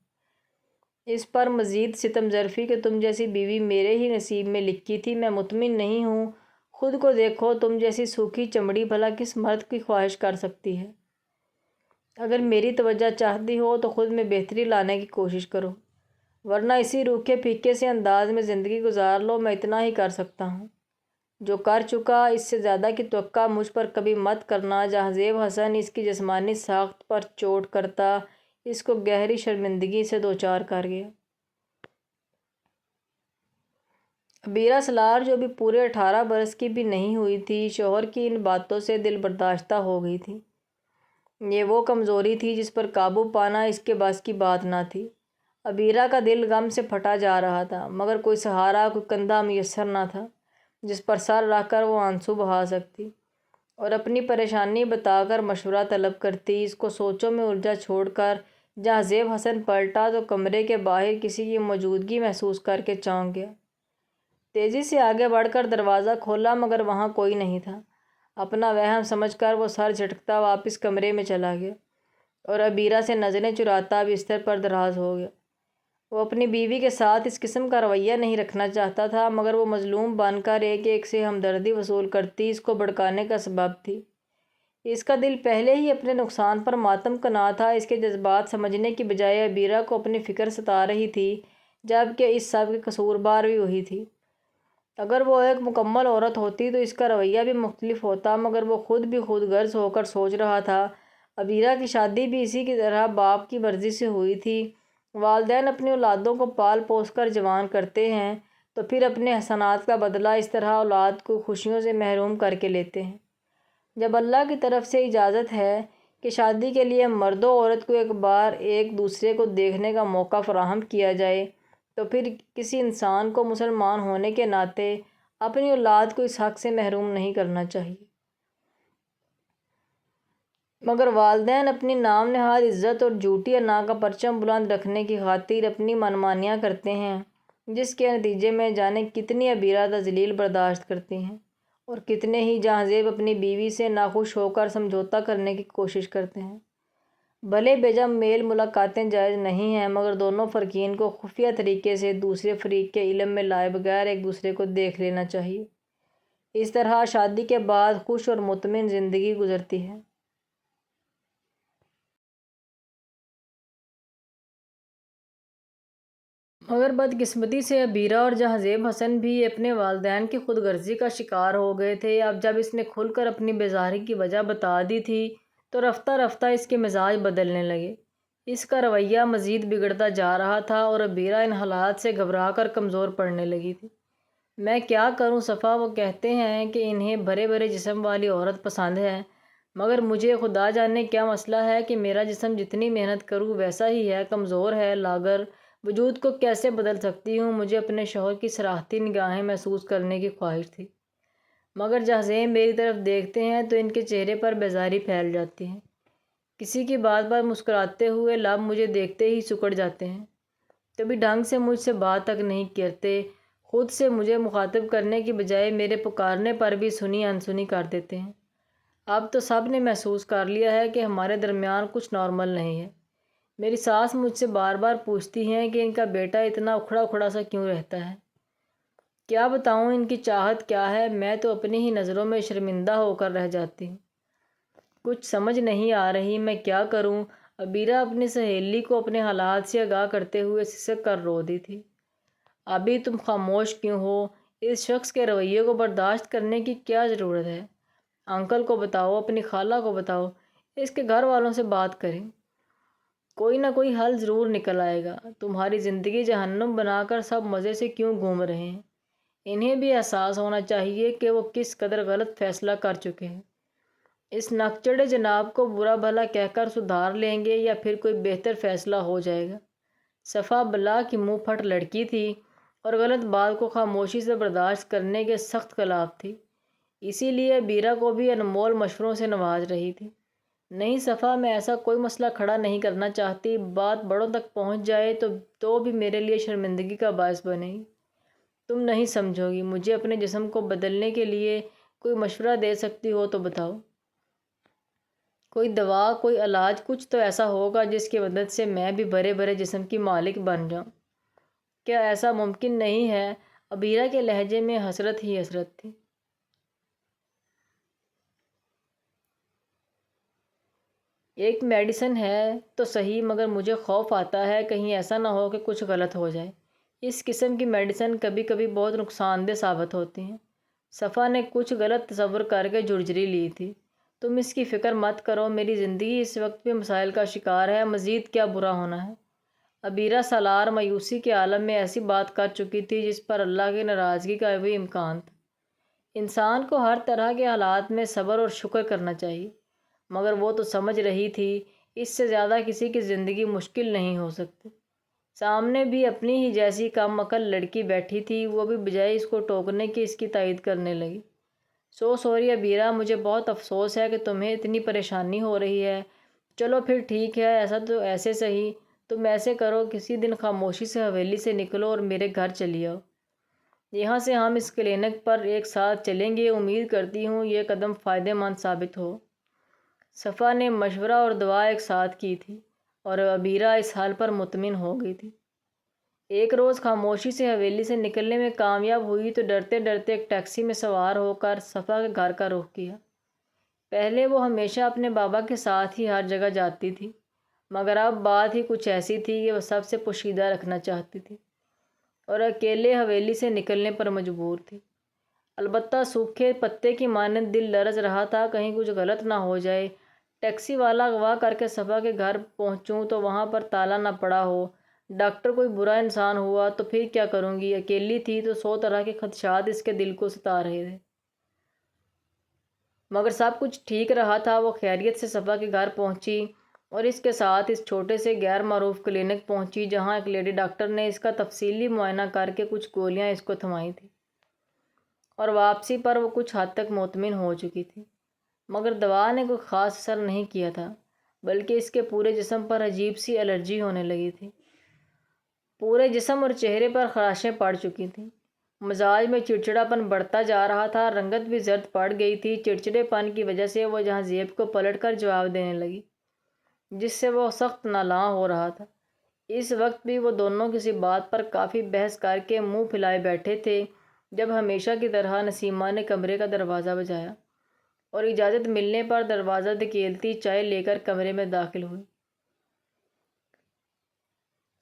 اس پر مزید ستم ظرفی کہ تم جیسی بیوی میرے ہی نصیب میں لکھی تھی۔ میں مطمئن نہیں ہوں۔ خود کو دیکھو، تم جیسی سوکھی چمڑی بھلا کس مرد کی خواہش کر سکتی ہے؟ اگر میری توجہ چاہتی ہو تو خود میں بہتری لانے کی کوشش کرو، ورنہ اسی روکھے پھیکے سے انداز میں زندگی گزار لو۔ میں اتنا ہی کر سکتا ہوں جو کر چکا، اس سے زیادہ کی توقع مجھ پر کبھی مت کرنا۔ جہانزیب حسن اس کی جسمانی ساخت پر چوٹ کرتا اس کو گہری شرمندگی سے دوچار کر گیا۔ عبیرہ سالار، جو بھی پورے 18 برس کی بھی نہیں ہوئی تھی، شوہر کی ان باتوں سے دل برداشتہ ہو گئی تھی۔ یہ وہ کمزوری تھی جس پر قابو پانا اس کے بس کی بات نہ تھی۔ عبیرہ کا دل غم سے پھٹا جا رہا تھا، مگر کوئی سہارا، کوئی کندھا میسر نہ تھا جس پر سر رکھ کر وہ آنسو بہا سکتی اور اپنی پریشانی بتا کر مشورہ طلب کرتی۔ اس کو سوچوں میں الجھا چھوڑ کر جہانزیب حسن پلٹا تو کمرے کے باہر کسی کی موجودگی محسوس کر کے چونک گیا۔ تیزی سے آگے بڑھ کر دروازہ کھولا، مگر وہاں کوئی نہیں تھا۔ اپنا وہم سمجھ کر وہ سر جھٹکتا واپس کمرے میں چلا گیا اور عبیرہ سے نظریں چراتا بستر پر دراز ہو گیا۔ وہ اپنی بیوی کے ساتھ اس قسم کا رویہ نہیں رکھنا چاہتا تھا، مگر وہ مظلوم بن کر ایک ایک سے ہمدردی وصول کرتی اس کو بھڑکانے کا سبب تھی۔ اس کا دل پہلے ہی اپنے نقصان پر ماتم کنا تھا۔ اس کے جذبات سمجھنے کی بجائے عبیرہ کو اپنی فکر ستا رہی تھی، جبکہ اس سب کی قصوروار بھی وہی تھی۔ اگر وہ ایک مکمل عورت ہوتی تو اس کا رویہ بھی مختلف ہوتا، مگر وہ خود بھی خود غرض ہو کر سوچ رہا تھا عبیرہ کی شادی بھی اسی کی طرح باپ کی مرضی سے ہوئی تھی۔ والدین اپنی اولادوں کو پال پوس کر جوان کرتے ہیں تو پھر اپنے احسانات کا بدلہ اس طرح اولاد کو خوشیوں سے محروم کر کے لیتے ہیں۔ جب اللہ کی طرف سے اجازت ہے کہ شادی کے لیے مرد و عورت کو ایک بار ایک دوسرے کو دیکھنے کا موقع فراہم کیا جائے تو پھر کسی انسان کو مسلمان ہونے کے ناطے اپنی اولاد کو اس حق سے محروم نہیں کرنا چاہیے۔ مگر والدین اپنی نام نہاد عزت اور جھوٹی انا کا پرچم بلند رکھنے کی خاطر اپنی منمانیاں کرتے ہیں، جس کے نتیجے میں جانے کتنی عبیرہ تذلیل برداشت کرتی ہیں اور کتنے ہی جہانزیب اپنی بیوی سے ناخوش ہو کر سمجھوتہ کرنے کی کوشش کرتے ہیں۔ بھلے بیجا میل ملاقاتیں جائز نہیں ہیں، مگر دونوں فریقین کو خفیہ طریقے سے دوسرے فریق کے علم میں لائے بغیر ایک دوسرے کو دیکھ لینا چاہیے۔ اس طرح شادی کے بعد خوش اور مطمئن زندگی گزرتی ہے۔ مگر بدقسمتی سے ابیرہ اور جہازیب حسن بھی اپنے والدین کی خود غرضی کا شکار ہو گئے تھے۔ اب جب اس نے کھل کر اپنی بیزاری کی وجہ بتا دی تھی تو رفتہ رفتہ اس کے مزاج بدلنے لگے۔ اس کا رویہ مزید بگڑتا جا رہا تھا اور ابیرہ ان حالات سے گھبرا کر کمزور پڑنے لگی تھی۔ میں کیا کروں صفا، وہ کہتے ہیں کہ انہیں بھرے بھرے جسم والی عورت پسند ہے، مگر مجھے خدا جانے کیا مسئلہ ہے کہ میرا جسم جتنی محنت کروں ویسا ہی ہے، کمزور ہے، لاغر۔ وجود کو کیسے بدل سکتی ہوں؟ مجھے اپنے شوہر کی صراحتی نگاہیں محسوس کرنے کی خواہش تھی، مگر جہازیب میری طرف دیکھتے ہیں تو ان کے چہرے پر بیزاری پھیل جاتی ہے۔ کسی کی بات پر مسکراتے ہوئے لب مجھے دیکھتے ہی سکڑ جاتے ہیں، کبھی ڈھنگ سے مجھ سے بات تک نہیں کرتے، خود سے مجھے مخاطب کرنے کی بجائے میرے پکارنے پر بھی سنی انسنی کر دیتے ہیں۔ اب تو سب نے محسوس کر لیا ہے کہ ہمارے درمیان کچھ نارمل نہیں ہے۔ میری ساس مجھ سے بار بار پوچھتی ہیں کہ ان کا بیٹا اتنا اکھڑا اکھڑا سا کیوں رہتا ہے۔ کیا بتاؤں ان کی چاہت کیا ہے، میں تو اپنی ہی نظروں میں شرمندہ ہو کر رہ جاتی ہوں۔ کچھ سمجھ نہیں آ رہی میں کیا کروں۔ ابیرہ اپنی سہیلی کو اپنے حالات سے آگاہ کرتے ہوئے سسک کر رو دی تھی۔ ابھی تم خاموش کیوں ہو؟ اس شخص کے رویے کو برداشت کرنے کی کیا ضرورت ہے؟ انکل کو بتاؤ، اپنی خالہ کو بتاؤ، اس کے گھر والوں سے بات کریں، کوئی نہ کوئی حل ضرور نکل آئے گا۔ تمہاری زندگی جہنم بنا کر سب مزے سے کیوں گھوم رہے ہیں؟ انہیں بھی احساس ہونا چاہیے کہ وہ کس قدر غلط فیصلہ کر چکے ہیں۔ اس نکچڑے جناب کو برا بھلا کہہ کر سدھار لیں گے یا پھر کوئی بہتر فیصلہ ہو جائے گا۔ صفا بلا کی منہ پھٹ لڑکی تھی اور غلط بات کو خاموشی سے برداشت کرنے کے سخت خلاف تھی، اسی لیے ابیرہ کو بھی انمول مشوروں سے نواز رہی تھی۔ نہیں صفا، میں ایسا کوئی مسئلہ کھڑا نہیں کرنا چاہتی، بات بڑوں تک پہنچ جائے تو بھی میرے لیے شرمندگی کا باعث بنے گی۔ تم نہیں سمجھو گی، مجھے اپنے جسم کو بدلنے کے لیے کوئی مشورہ دے سکتی ہو تو بتاؤ۔ کوئی دوا، کوئی علاج، کچھ تو ایسا ہوگا جس کی مدد سے میں بھی بھرے بھرے جسم کی مالک بن جاؤں۔ کیا ایسا ممکن نہیں ہے؟ ابیرہ کے لہجے میں حسرت ہی حسرت تھی۔ ایک میڈیسن ہے تو صحیح، مگر مجھے خوف آتا ہے کہیں ایسا نہ ہو کہ کچھ غلط ہو جائے۔ اس قسم کی میڈیسن کبھی کبھی بہت نقصان دہ ثابت ہوتی ہیں۔ صفا نے کچھ غلط تصور کر کے جھرجھری لی تھی۔ تم اس کی فکر مت کرو، میری زندگی اس وقت بھی مسائل کا شکار ہے، مزید کیا برا ہونا ہے۔ ابیرہ سالار مایوسی کے عالم میں ایسی بات کر چکی تھی جس پر اللہ کی ناراضگی کا بھی امکان تھا۔ انسان کو ہر طرح کے حالات میں صبر اور شکر کرنا چاہیے، مگر وہ تو سمجھ رہی تھی اس سے زیادہ کسی کی زندگی مشکل نہیں ہو سکتی۔ سامنے بھی اپنی ہی جیسی کم عقل لڑکی بیٹھی تھی، وہ بھی بجائے اس کو ٹوکنے کی اس کی تائید کرنے لگی۔ سوری ابیرہ، مجھے بہت افسوس ہے کہ تمہیں اتنی پریشانی ہو رہی ہے۔ چلو پھر ٹھیک ہے، ایسا تو ایسے صحیح، تم ایسے کرو، کسی دن خاموشی سے حویلی سے نکلو اور میرے گھر چلی آؤ۔ یہاں سے ہم اس کلینک پر ایک ساتھ چلیں گے، امید کرتی ہوں یہ قدم فائدہ مند ثابت ہو۔ صفا نے مشورہ اور دعا ایک ساتھ کی تھی اور ابیرہ اس حال پر مطمئن ہو گئی تھی۔ ایک روز خاموشی سے حویلی سے نکلنے میں کامیاب ہوئی تو ڈرتے ڈرتے ایک ٹیکسی میں سوار ہو کر صفا کے گھر کا رخ کیا۔ پہلے وہ ہمیشہ اپنے بابا کے ساتھ ہی ہر جگہ جاتی تھی، مگر اب بات ہی کچھ ایسی تھی کہ وہ سب سے پوشیدہ رکھنا چاہتی تھی اور اکیلے حویلی سے نکلنے پر مجبور تھی۔ البتہ سوکھے پتے کی مانند دل لرز رہا تھا کہیں کچھ غلط نہ ہو جائے، ٹیکسی والا اغوا کر کے صفا کے گھر پہنچوں تو وہاں پر تالا نہ پڑا ہو، ڈاکٹر کوئی برا انسان ہوا تو پھر کیا کروں گی۔ اکیلی تھی تو 100 طرح کے خدشات اس کے دل کو ستا رہے تھے، مگر سب کچھ ٹھیک رہا تھا۔ وہ خیریت سے صفا کے گھر پہنچی اور اس کے ساتھ اس چھوٹے سے غیر معروف کلینک پہنچی جہاں ایک لیڈی ڈاکٹر نے اس کا تفصیلی معائنہ کر کے کچھ گولیاں اس کو تھمائی تھیں اور واپسی پر وہ کچھ حد تک مطمئن ہو چکی تھی، مگر دوا نے کوئی خاص اثر نہیں کیا تھا، بلکہ اس کے پورے جسم پر عجیب سی الرجی ہونے لگی تھی۔ پورے جسم اور چہرے پر خراشیں پڑ چکی تھیں، مزاج میں چڑچڑا پن بڑھتا جا رہا تھا، رنگت بھی زرد پڑ گئی تھی۔ چڑچڑے پن کی وجہ سے وہ جہازیب کو پلٹ کر جواب دینے لگی جس سے وہ سخت نالاں ہو رہا تھا۔ اس وقت بھی وہ دونوں کسی بات پر کافی بحث کر کے منہ پھلائے بیٹھے تھے جب ہمیشہ کی طرح نسیمہ نے کمرے کا دروازہ بجایا اور اجازت ملنے پر دروازہ دھکیلتی چائے لے کر کمرے میں داخل ہوئی۔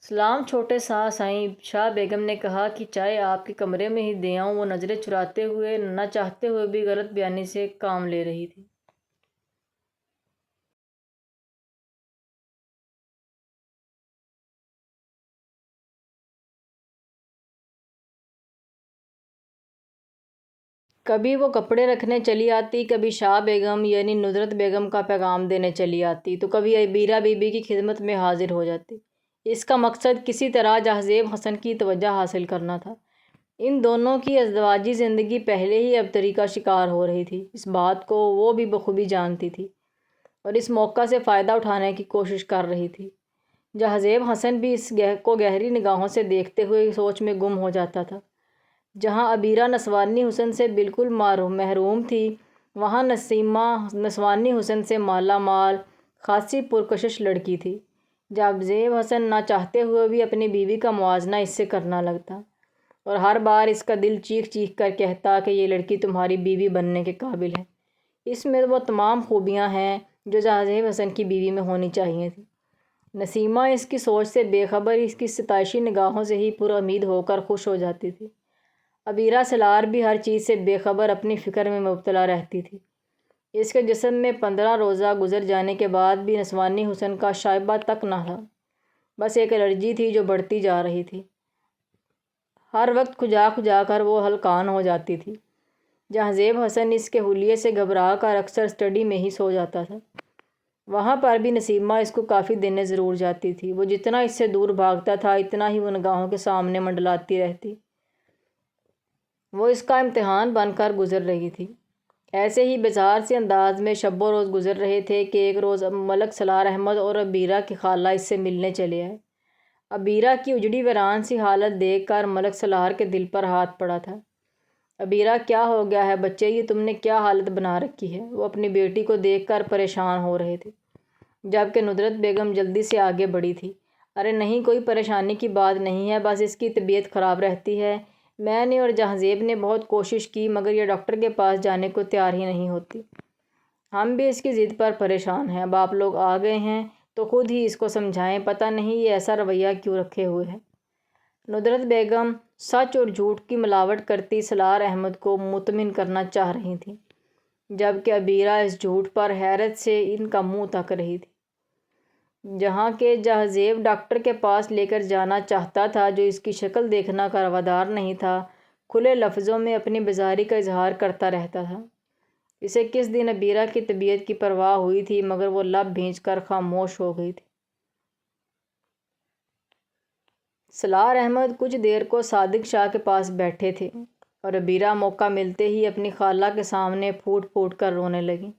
سلام چھوٹے سائیں، شاہ بیگم نے کہا کہ چائے آپ کے کمرے میں ہی دے آؤں۔ وہ نظریں چراتے ہوئے نہ چاہتے ہوئے بھی غلط بیانی سے کام لے رہی تھی۔ کبھی وہ کپڑے رکھنے چلی آتی، کبھی شاہ بیگم یعنی نصرت بیگم کا پیغام دینے چلی آتی، تو کبھی عبیرہ بی بی کی خدمت میں حاضر ہو جاتی۔ اس کا مقصد کسی طرح جہازیب حسن کی توجہ حاصل کرنا تھا۔ ان دونوں کی ازدواجی زندگی پہلے ہی ابتری کا شکار ہو رہی تھی، اس بات کو وہ بھی بخوبی جانتی تھی اور اس موقع سے فائدہ اٹھانے کی کوشش کر رہی تھی۔ جہازیب حسن بھی اس کو گہری نگاہوں سے دیکھتے ہوئے سوچ میں گم ہو جاتا تھا۔ جہاں عبیرہ نسوانی حسن سے بالکل محروم تھی، وہاں نسیمہ نسوانی حسن سے مالا مال، خاصی پرکشش لڑکی تھی۔ جہازیب حسن نہ چاہتے ہوئے بھی اپنی بیوی کا موازنہ اس سے کرنا لگتا اور ہر بار اس کا دل چیخ چیخ کر کہتا کہ یہ لڑکی تمہاری بیوی بننے کے قابل ہے۔ اس میں وہ تمام خوبیاں ہیں جو جہازیب حسن کی بیوی میں ہونی چاہیے تھیں۔ نسیمہ اس کی سوچ سے بے خبر اس کی ستائشی نگاہوں سے ہی پر امید ہو کر خوش ہو جاتی تھی۔ عبیرہ سالار بھی ہر چیز سے بے خبر اپنی فکر میں مبتلا رہتی تھی۔ اس کے جسم میں 15 روزہ گزر جانے کے بعد بھی نسوانی حسن کا شائبہ تک نہ تھا، بس ایک الرجی تھی جو بڑھتی جا رہی تھی۔ ہر وقت کھجا کھجا کر وہ ہلکان ہو جاتی تھی۔ جہازیب حسن اس کے حلیے سے گھبرا کر اکثر اسٹڈی میں ہی سو جاتا تھا۔ وہاں پر بھی نسیمہ اس کو کافی دینے ضرور جاتی تھی۔ وہ جتنا اس سے دور بھاگتا تھا اتنا ہی وہ نگاہوں کے سامنے منڈلاتی رہتی۔ وہ اس کا امتحان بن کر گزر رہی تھی۔ ایسے ہی بیزار سے انداز میں شب و روز گزر رہے تھے کہ ایک روز ملک سالار احمد اور عبیرہ کی خالہ اس سے ملنے چلے آئے۔ عبیرہ کی اجڑی ویران سی حالت دیکھ کر ملک سالار کے دل پر ہاتھ پڑا تھا۔ عبیرہ، کیا ہو گیا ہے بچے، یہ تم نے کیا حالت بنا رکھی ہے؟ وہ اپنی بیٹی کو دیکھ کر پریشان ہو رہے تھے، جبکہ نصرت بیگم جلدی سے آگے بڑھی تھی۔ ارے نہیں، کوئی پریشانی کی بات نہیں ہے، بس اس کی طبیعت خراب رہتی ہے۔ میں نے اور جہازیب نے بہت کوشش کی مگر یہ ڈاکٹر کے پاس جانے کو تیار ہی نہیں ہوتی۔ ہم بھی اس کی ضد پر پریشان ہیں۔ اب آپ لوگ آ گئے ہیں تو خود ہی اس کو سمجھائیں، پتہ نہیں یہ ایسا رویہ کیوں رکھے ہوئے ہے۔ نصرت بیگم سچ اور جھوٹ کی ملاوٹ کرتی سالار احمد کو مطمئن کرنا چاہ رہی تھیں، جبکہ عبیرہ اس جھوٹ پر حیرت سے ان کا منہ تک رہی تھی۔ جہاں کہ جہازیب ڈاکٹر کے پاس لے کر جانا چاہتا تھا، جو اس کی شکل دیکھنا کا روادار نہیں تھا، کھلے لفظوں میں اپنی بیزاری کا اظہار کرتا رہتا تھا۔ اسے کس دن عبیرہ کی طبیعت کی پرواہ ہوئی تھی مگر وہ لب بھینچ کر خاموش ہو گئی تھی۔ سالار احمد کچھ دیر کو صادق شاہ کے پاس بیٹھے تھے اور عبیرہ موقع ملتے ہی اپنی خالہ کے سامنے پھوٹ پھوٹ کر رونے لگی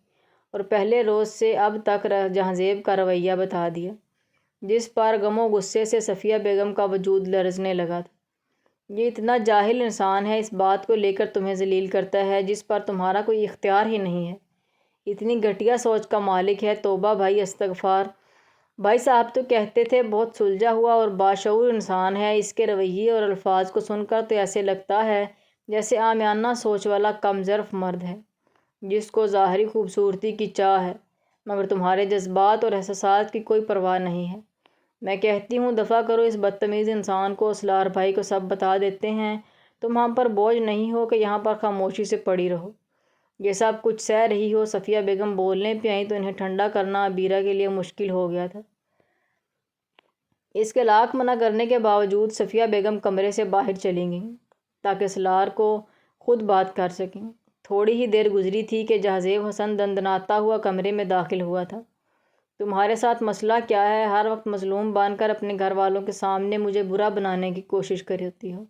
اور پہلے روز سے اب تک جہازیب کا رویہ بتا دیا، جس پر غم و غصے سے صفیہ بیگم کا وجود لرزنے لگا تھا۔ یہ اتنا جاہل انسان ہے، اس بات کو لے کر تمہیں ذلیل کرتا ہے جس پر تمہارا کوئی اختیار ہی نہیں ہے۔ اتنی گھٹیا سوچ کا مالک ہے۔ توبہ بھائی، استغفار۔ بھائی صاحب تو کہتے تھے بہت سلجھا ہوا اور باشعور انسان ہے۔ اس کے رویے اور الفاظ کو سن کر تو ایسے لگتا ہے جیسے عامیانہ سوچ والا کم ظرف مرد ہے جس کو ظاہری خوبصورتی کی چاہ ہے مگر تمہارے جذبات اور احساسات کی کوئی پرواہ نہیں ہے۔ میں کہتی ہوں دفع کرو اس بدتمیز انسان کو۔ سالار بھائی کو سب بتا دیتے ہیں، تم ہم پر بوجھ نہیں ہو کہ یہاں پر خاموشی سے پڑی رہو۔ یہ سب کچھ سہ رہی ہو۔ صفیہ بیگم بولنے پہ آئیں تو انہیں ٹھنڈا کرنا عبیرہ کے لیے مشکل ہو گیا تھا۔ اس کے لاکھ منع کرنے کے باوجود صفیہ بیگم کمرے سے باہر چلی گئیں تاکہ سالار کو خود بات کر سکیں۔ تھوڑی ہی دیر گزری تھی کہ جہازیب حسن دندناتا ہوا کمرے میں داخل ہوا تھا۔ تمہارے ساتھ مسئلہ کیا ہے؟ ہر وقت مظلوم بن کر اپنے گھر والوں کے سامنے مجھے برا بنانے کی کوشش کرتی ہو۔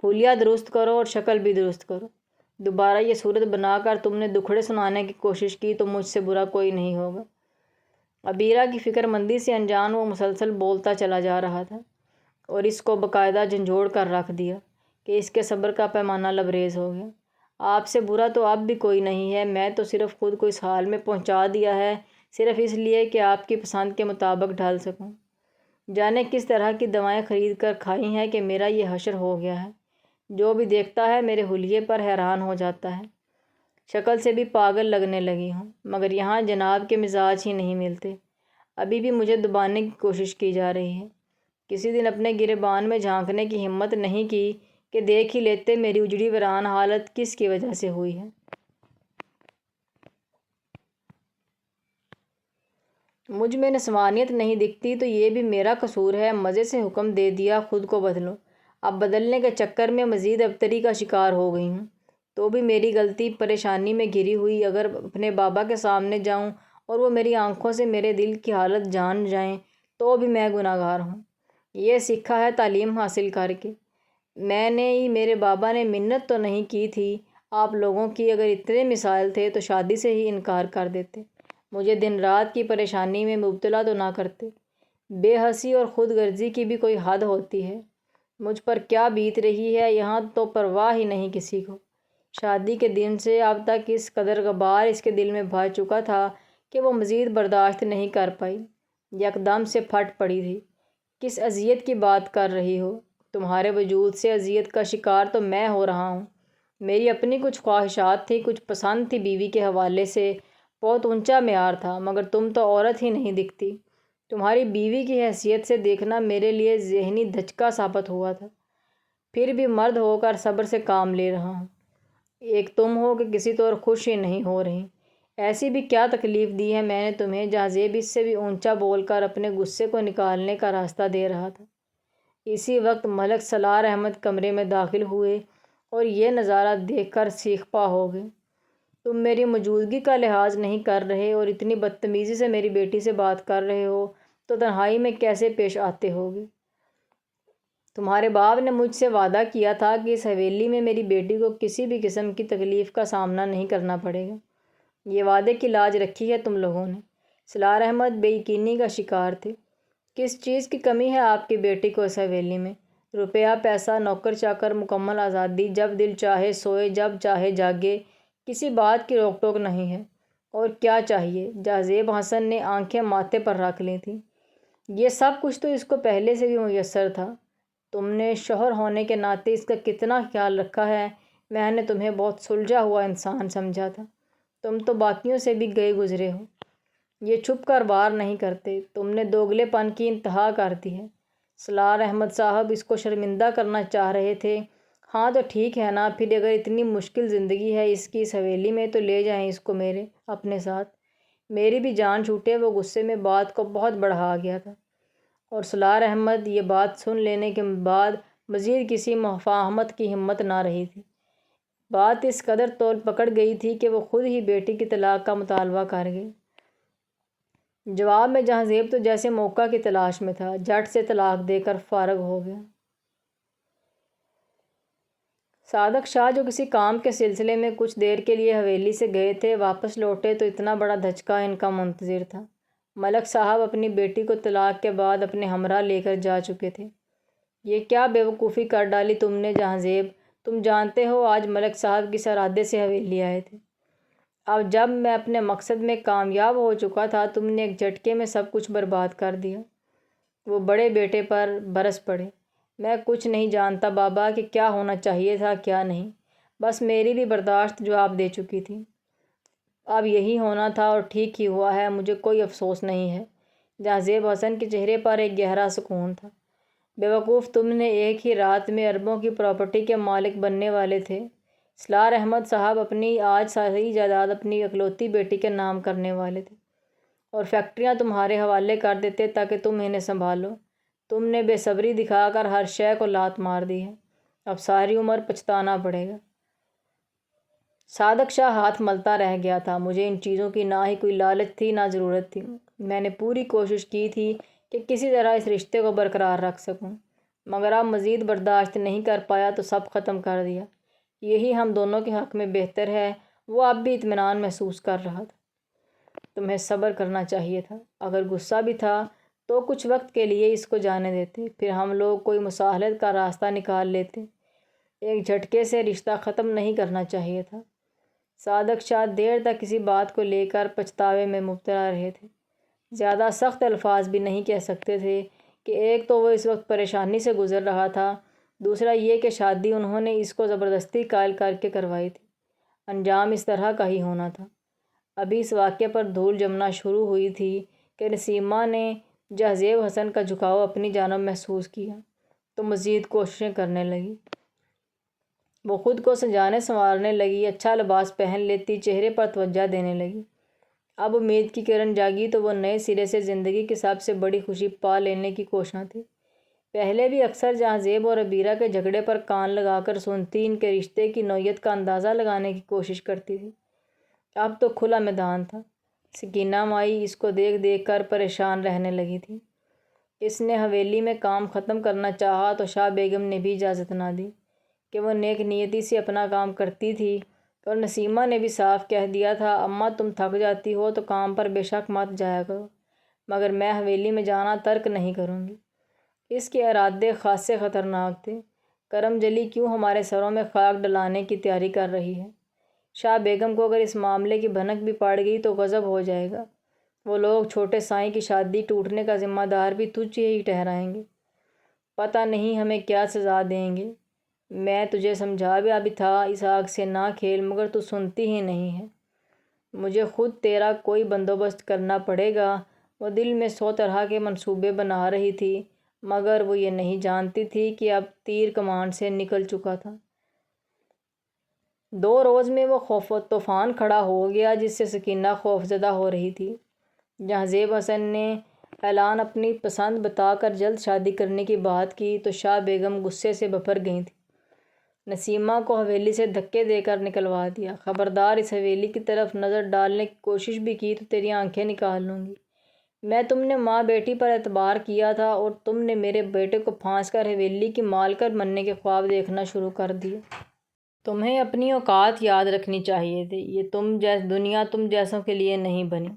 حلیہ درست کرو اور شکل بھی درست کرو۔ دوبارہ یہ صورت بنا کر تم نے دکھڑے سنانے کی کوشش کی تو مجھ سے برا کوئی نہیں ہوگا۔ عبیرہ کی فکر مندی سے انجان وہ مسلسل بولتا چلا جا رہا تھا اور اس کو باقاعدہ جھنجھوڑ کر رکھ دیا کہ اس کے صبر کا پیمانہ لبریز ہو گیا۔ آپ سے برا تو اب بھی کوئی نہیں ہے، میں تو صرف خود کو اس حال میں پہنچا دیا ہے صرف اس لیے کہ آپ کی پسند کے مطابق ڈھال سکوں۔ جانے کس طرح کی دوائیں خرید کر کھائی ہیں کہ میرا یہ حشر ہو گیا ہے۔ جو بھی دیکھتا ہے میرے حلیے پر حیران ہو جاتا ہے۔ شکل سے بھی پاگل لگنے لگی ہوں مگر یہاں جناب کے مزاج ہی نہیں ملتے۔ ابھی بھی مجھے دبانے کی کوشش کی جا رہی ہے۔ کسی دن اپنے گریبان میں جھانکنے کی ہمت نہیں کی کہ دیکھ ہی لیتے میری اجڑی ویران حالت کس کی وجہ سے ہوئی ہے۔ مجھ میں نسوانیت نہیں دکھتی تو یہ بھی میرا قصور ہے۔ مزے سے حکم دے دیا خود کو بدلو۔ اب بدلنے کے چکر میں مزید ابتری کا شکار ہو گئی ہوں۔ تو بھی میری غلطی پریشانی میں گھری ہوئی اگر اپنے بابا کے سامنے جاؤں اور وہ میری آنکھوں سے میرے دل کی حالت جان جائیں تو بھی میں گناہ گار ہوں۔ یہ سیکھا ہے تعلیم حاصل کر کے۔ میں نے میرے بابا نے منت تو نہیں کی تھی آپ لوگوں کی، اگر اتنے مسائل تھے تو شادی سے ہی انکار کر دیتے، مجھے دن رات کی پریشانی میں مبتلا تو نہ کرتے۔ بے حسی اور خود غرضی کی بھی کوئی حد ہوتی ہے۔ مجھ پر کیا بیت رہی ہے یہاں تو پرواہ ہی نہیں کسی کو۔ شادی کے دن سے اب تک اس قدر غبار اس کے دل میں بھر چکا تھا کہ وہ مزید برداشت نہیں کر پائی، یکدم سے پھٹ پڑی تھی۔ کس اذیت کی بات کر رہی ہو؟ تمہارے وجود سے اذیت کا شکار تو میں ہو رہا ہوں۔ میری اپنی کچھ خواہشات تھی، کچھ پسند تھی، بیوی کے حوالے سے بہت اونچا معیار تھا، مگر تم تو عورت ہی نہیں دکھتی۔ تمہاری بیوی کی حیثیت سے دیکھنا میرے لیے ذہنی دھچکا ثابت ہوا تھا۔ پھر بھی مرد ہو کر صبر سے کام لے رہا ہوں۔ ایک تم ہو کہ کسی طور خوش ہی نہیں ہو رہی۔ ایسی بھی کیا تکلیف دی ہے میں نے تمہیں؟ جہازیب اس سے بھی اونچا بول کر اپنے غصے کو نکالنے کا راستہ دے رہا تھا۔ اسی وقت ملک سالار احمد کمرے میں داخل ہوئے اور یہ نظارہ دیکھ کر سیخ پا ہو گئے۔ تم میری موجودگی کا لحاظ نہیں کر رہے اور اتنی بدتمیزی سے میری بیٹی سے بات کر رہے ہو تو تنہائی میں کیسے پیش آتے ہوگے؟ تمہارے باپ نے مجھ سے وعدہ کیا تھا کہ اس حویلی میں میری بیٹی کو کسی بھی قسم کی تکلیف کا سامنا نہیں کرنا پڑے گا۔ یہ وعدے کی لاج رکھی ہے تم لوگوں نے۔ سالار احمد بے یقینی کا شکار تھے۔ کس چیز کی کمی ہے آپ کی بیٹی کو اس حویلی میں؟ روپیہ پیسہ، نوکر چاکر، مکمل آزادی، جب دل چاہے سوئے، جب چاہے جاگے، کسی بات کی روک ٹوک نہیں ہے۔ اور کیا چاہیے؟ جہازیب حسن نے آنکھیں ماتھے پر رکھ لی تھیں۔ یہ سب کچھ تو اس کو پہلے سے بھی میسر تھا۔ تم نے شوہر ہونے کے ناطے اس کا کتنا خیال رکھا ہے؟ میں نے تمہیں بہت سلجھا ہوا انسان سمجھا تھا۔ تم تو باقیوں سے بھی گئے گزرے ہو۔ یہ چھپ کر وار نہیں کرتے۔ تم نے دوگلے پن کی انتہا کر دی ہے۔ سالار احمد صاحب اس کو شرمندہ کرنا چاہ رہے تھے۔ ہاں تو ٹھیک ہے نا، پھر اگر اتنی مشکل زندگی ہے اس کی اس حویلی میں تو لے جائیں اس کو میرے اپنے ساتھ۔ میری بھی جان چھوٹے۔ وہ غصے میں بات کو بہت بڑھا گیا تھا اور سالار احمد یہ بات سن لینے کے بعد مزید کسی مفاہمت کی ہمت نہ رہی تھی۔ بات اس قدر طول پکڑ گئی تھی کہ وہ خود ہی بیٹی کی طلاق کا مطالبہ کر گئے۔ جواب میں جہازیب تو جیسے موقع کی تلاش میں تھا، جھٹ سے طلاق دے کر فارغ ہو گیا۔ صادق شاہ جو کسی کام کے سلسلے میں کچھ دیر کے لیے حویلی سے گئے تھے، واپس لوٹے تو اتنا بڑا دھچکا ان کا منتظر تھا۔ ملک صاحب اپنی بیٹی کو طلاق کے بعد اپنے ہمراہ لے کر جا چکے تھے۔ یہ کیا بے وقوفی کر ڈالی تم نے جہازیب؟ تم جانتے ہو آج ملک صاحب کس ارادے سے حویلی آئے تھے؟ اب جب میں اپنے مقصد میں کامیاب ہو چکا تھا تم نے ایک جھٹکے میں سب کچھ برباد کر دیا۔ وہ بڑے بیٹے پر برس پڑے۔ میں کچھ نہیں جانتا بابا کہ کیا ہونا چاہیے تھا کیا نہیں، بس میری بھی برداشت جواب دے چکی تھی۔ اب یہی ہونا تھا اور ٹھیک ہی ہوا ہے، مجھے کوئی افسوس نہیں ہے۔ جہازیب حسن کے چہرے پر ایک گہرا سکون تھا۔ بے وقوف، تم نے ایک ہی رات میں اربوں کی پراپرٹی کے مالک بننے والے تھے۔ سالار احمد صاحب اپنی آج ساری جائیداد اپنی اکلوتی بیٹی کے نام کرنے والے تھے اور فیکٹریاں تمہارے حوالے کر دیتے تاکہ تم انہیں سنبھالو۔ تم نے بے صبری دکھا کر ہر شے کو لات مار دی ہے۔ اب ساری عمر پچھتانا پڑے گا۔ صادق شاہ ہاتھ ملتا رہ گیا تھا۔ مجھے ان چیزوں کی نہ ہی کوئی لالچ تھی نہ ضرورت تھی۔ میں نے پوری کوشش کی تھی کہ کسی طرح اس رشتے کو برقرار رکھ سکوں، مگر اب مزید برداشت نہیں کر پایا تو سب ختم کر دیا۔ یہی ہم دونوں کے حق میں بہتر ہے۔ وہ اب بھی اطمینان محسوس کر رہا تھا۔ تمہیں صبر کرنا چاہیے تھا۔ اگر غصہ بھی تھا تو کچھ وقت کے لیے اس کو جانے دیتے، پھر ہم لوگ کوئی مصالحت کا راستہ نکال لیتے۔ ایک جھٹکے سے رشتہ ختم نہیں کرنا چاہیے تھا۔ صادق شاہ دیر تک کسی بات کو لے کر پچھتاوے میں مبتلا رہے تھے۔ زیادہ سخت الفاظ بھی نہیں کہہ سکتے تھے کہ ایک تو وہ اس وقت پریشانی سے گزر رہا تھا، دوسرا یہ کہ شادی انہوں نے اس کو زبردستی قائل کر کے کروائی تھی۔ انجام اس طرح کا ہی ہونا تھا۔ ابھی اس واقعے پر دھول جمنا شروع ہوئی تھی کہ نسیمہ نے جہازیب حسن کا جھکاؤ اپنی جانب محسوس کیا تو مزید کوششیں کرنے لگی۔ وہ خود کو سجانے سنوارنے لگی، اچھا لباس پہن لیتی، چہرے پر توجہ دینے لگی۔ اب امید کی کرن جاگی تو وہ نئے سرے سے زندگی کی سب سے بڑی خوشی پا لینے کی کوشاں تھی۔ پہلے بھی اکثر جہازیب اور عبیرہ کے جھگڑے پر کان لگا کر سنتی، ان کے رشتے کی نوعیت کا اندازہ لگانے کی کوشش کرتی تھی۔ اب تو کھلا میدان تھا۔ سکینہ مائی اس کو دیکھ دیکھ کر پریشان رہنے لگی تھی۔ اس نے حویلی میں کام ختم کرنا چاہا تو شاہ بیگم نے بھی اجازت نہ دی کہ وہ نیک نیتی سے اپنا کام کرتی تھی، اور نسیمہ نے بھی صاف کہہ دیا تھا، اماں تم تھک جاتی ہو تو کام پر بے شک مت جایا کرو، مگر میں حویلی میں جانا ترک نہیں کروں گی۔ اس کے ارادے خاصے خطرناک تھے۔ کرم جلی کیوں ہمارے سروں میں خاک ڈلانے کی تیاری کر رہی ہے؟ شاہ بیگم کو اگر اس معاملے کی بھنک بھی پڑ گئی تو غضب ہو جائے گا۔ وہ لوگ چھوٹے سائیں کی شادی ٹوٹنے کا ذمہ دار بھی تجھے ہی ٹھہرائیں گے۔ پتہ نہیں ہمیں کیا سزا دیں گے۔ میں تجھے سمجھا بھی تھا اس آگ سے نہ کھیل، مگر تو سنتی ہی نہیں ہے۔ مجھے خود تیرا کوئی بندوبست کرنا پڑے گا۔ وہ دل میں 100 طرح کے منصوبے بنا رہی تھی، مگر وہ یہ نہیں جانتی تھی کہ اب تیر کمان سے نکل چکا تھا۔ 2 روز میں وہ خوف و طوفان کھڑا ہو گیا جس سے سکینہ خوفزدہ ہو رہی تھی۔ جہازیب حسن نے اعلان اپنی پسند بتا کر جلد شادی کرنے کی بات کی تو شاہ بیگم غصے سے بھر گئی تھی۔ نسیمہ کو حویلی سے دھکے دے کر نکلوا دیا۔ خبردار اس حویلی کی طرف نظر ڈالنے کی کوشش بھی کی تو تیری آنکھیں نکال لوں گی۔ میں تم نے ماں بیٹی پر اعتبار کیا تھا اور تم نے میرے بیٹے کو پھانس کر حویلی کی مالکن بننے کے خواب دیکھنا شروع کر دیے۔ تمہیں اپنی اوقات یاد رکھنی چاہیے تھی۔ یہ دنیا تم جیسوں کے لیے نہیں بنی۔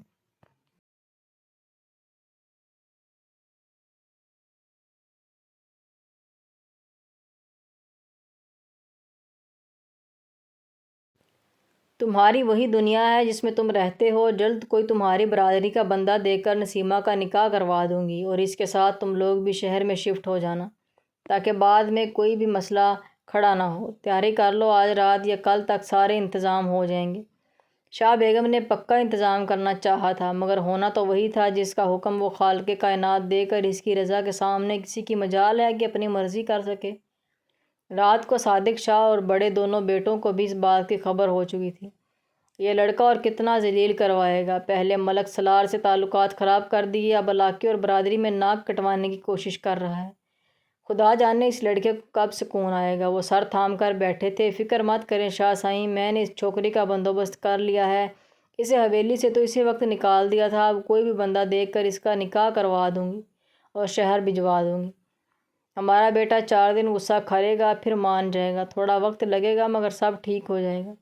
تمہاری وہی دنیا ہے جس میں تم رہتے ہو۔ جلد کوئی تمہاری برادری کا بندہ دیکھ کر نسیمہ کا نکاح کروا دوں گی، اور اس کے ساتھ تم لوگ بھی شہر میں شفٹ ہو جانا، تاکہ بعد میں کوئی بھی مسئلہ کھڑا نہ ہو۔ تیاری کر لو، آج رات یا کل تک سارے انتظام ہو جائیں گے۔ شاہ بیگم نے پکا انتظام کرنا چاہا تھا، مگر ہونا تو وہی تھا جس کا حکم وہ خالق کائنات دے کر اس کی رضا کے سامنے کسی کی مجال ہے کہ اپنی مرضی کر سکے۔ رات کو صادق شاہ اور بڑے دونوں بیٹوں کو بھی اس بات کی خبر ہو چکی تھی۔ یہ لڑکا اور کتنا ذلیل کروائے گا۔ پہلے ملک سالار سے تعلقات خراب کر دیے، اب علاقے اور برادری میں ناک کٹوانے کی کوشش کر رہا ہے۔ خدا جانے اس لڑکے کو کب سکون آئے گا۔ وہ سر تھام کر بیٹھے تھے۔ فکر مت کریں شاہ سائیں، میں نے اس چھوکری کا بندوبست کر لیا ہے۔ اسے حویلی سے تو اسی وقت نکال دیا تھا، اب کوئی بھی بندہ دیکھ کر اس کا نکاح کروا دوں گی اور شہر بھجوا دوں گی۔ ہمارا بیٹا 4 دن غصہ کھلے گا، پھر مان جائے گا۔ تھوڑا وقت لگے گا مگر سب ٹھیک ہو جائے گا۔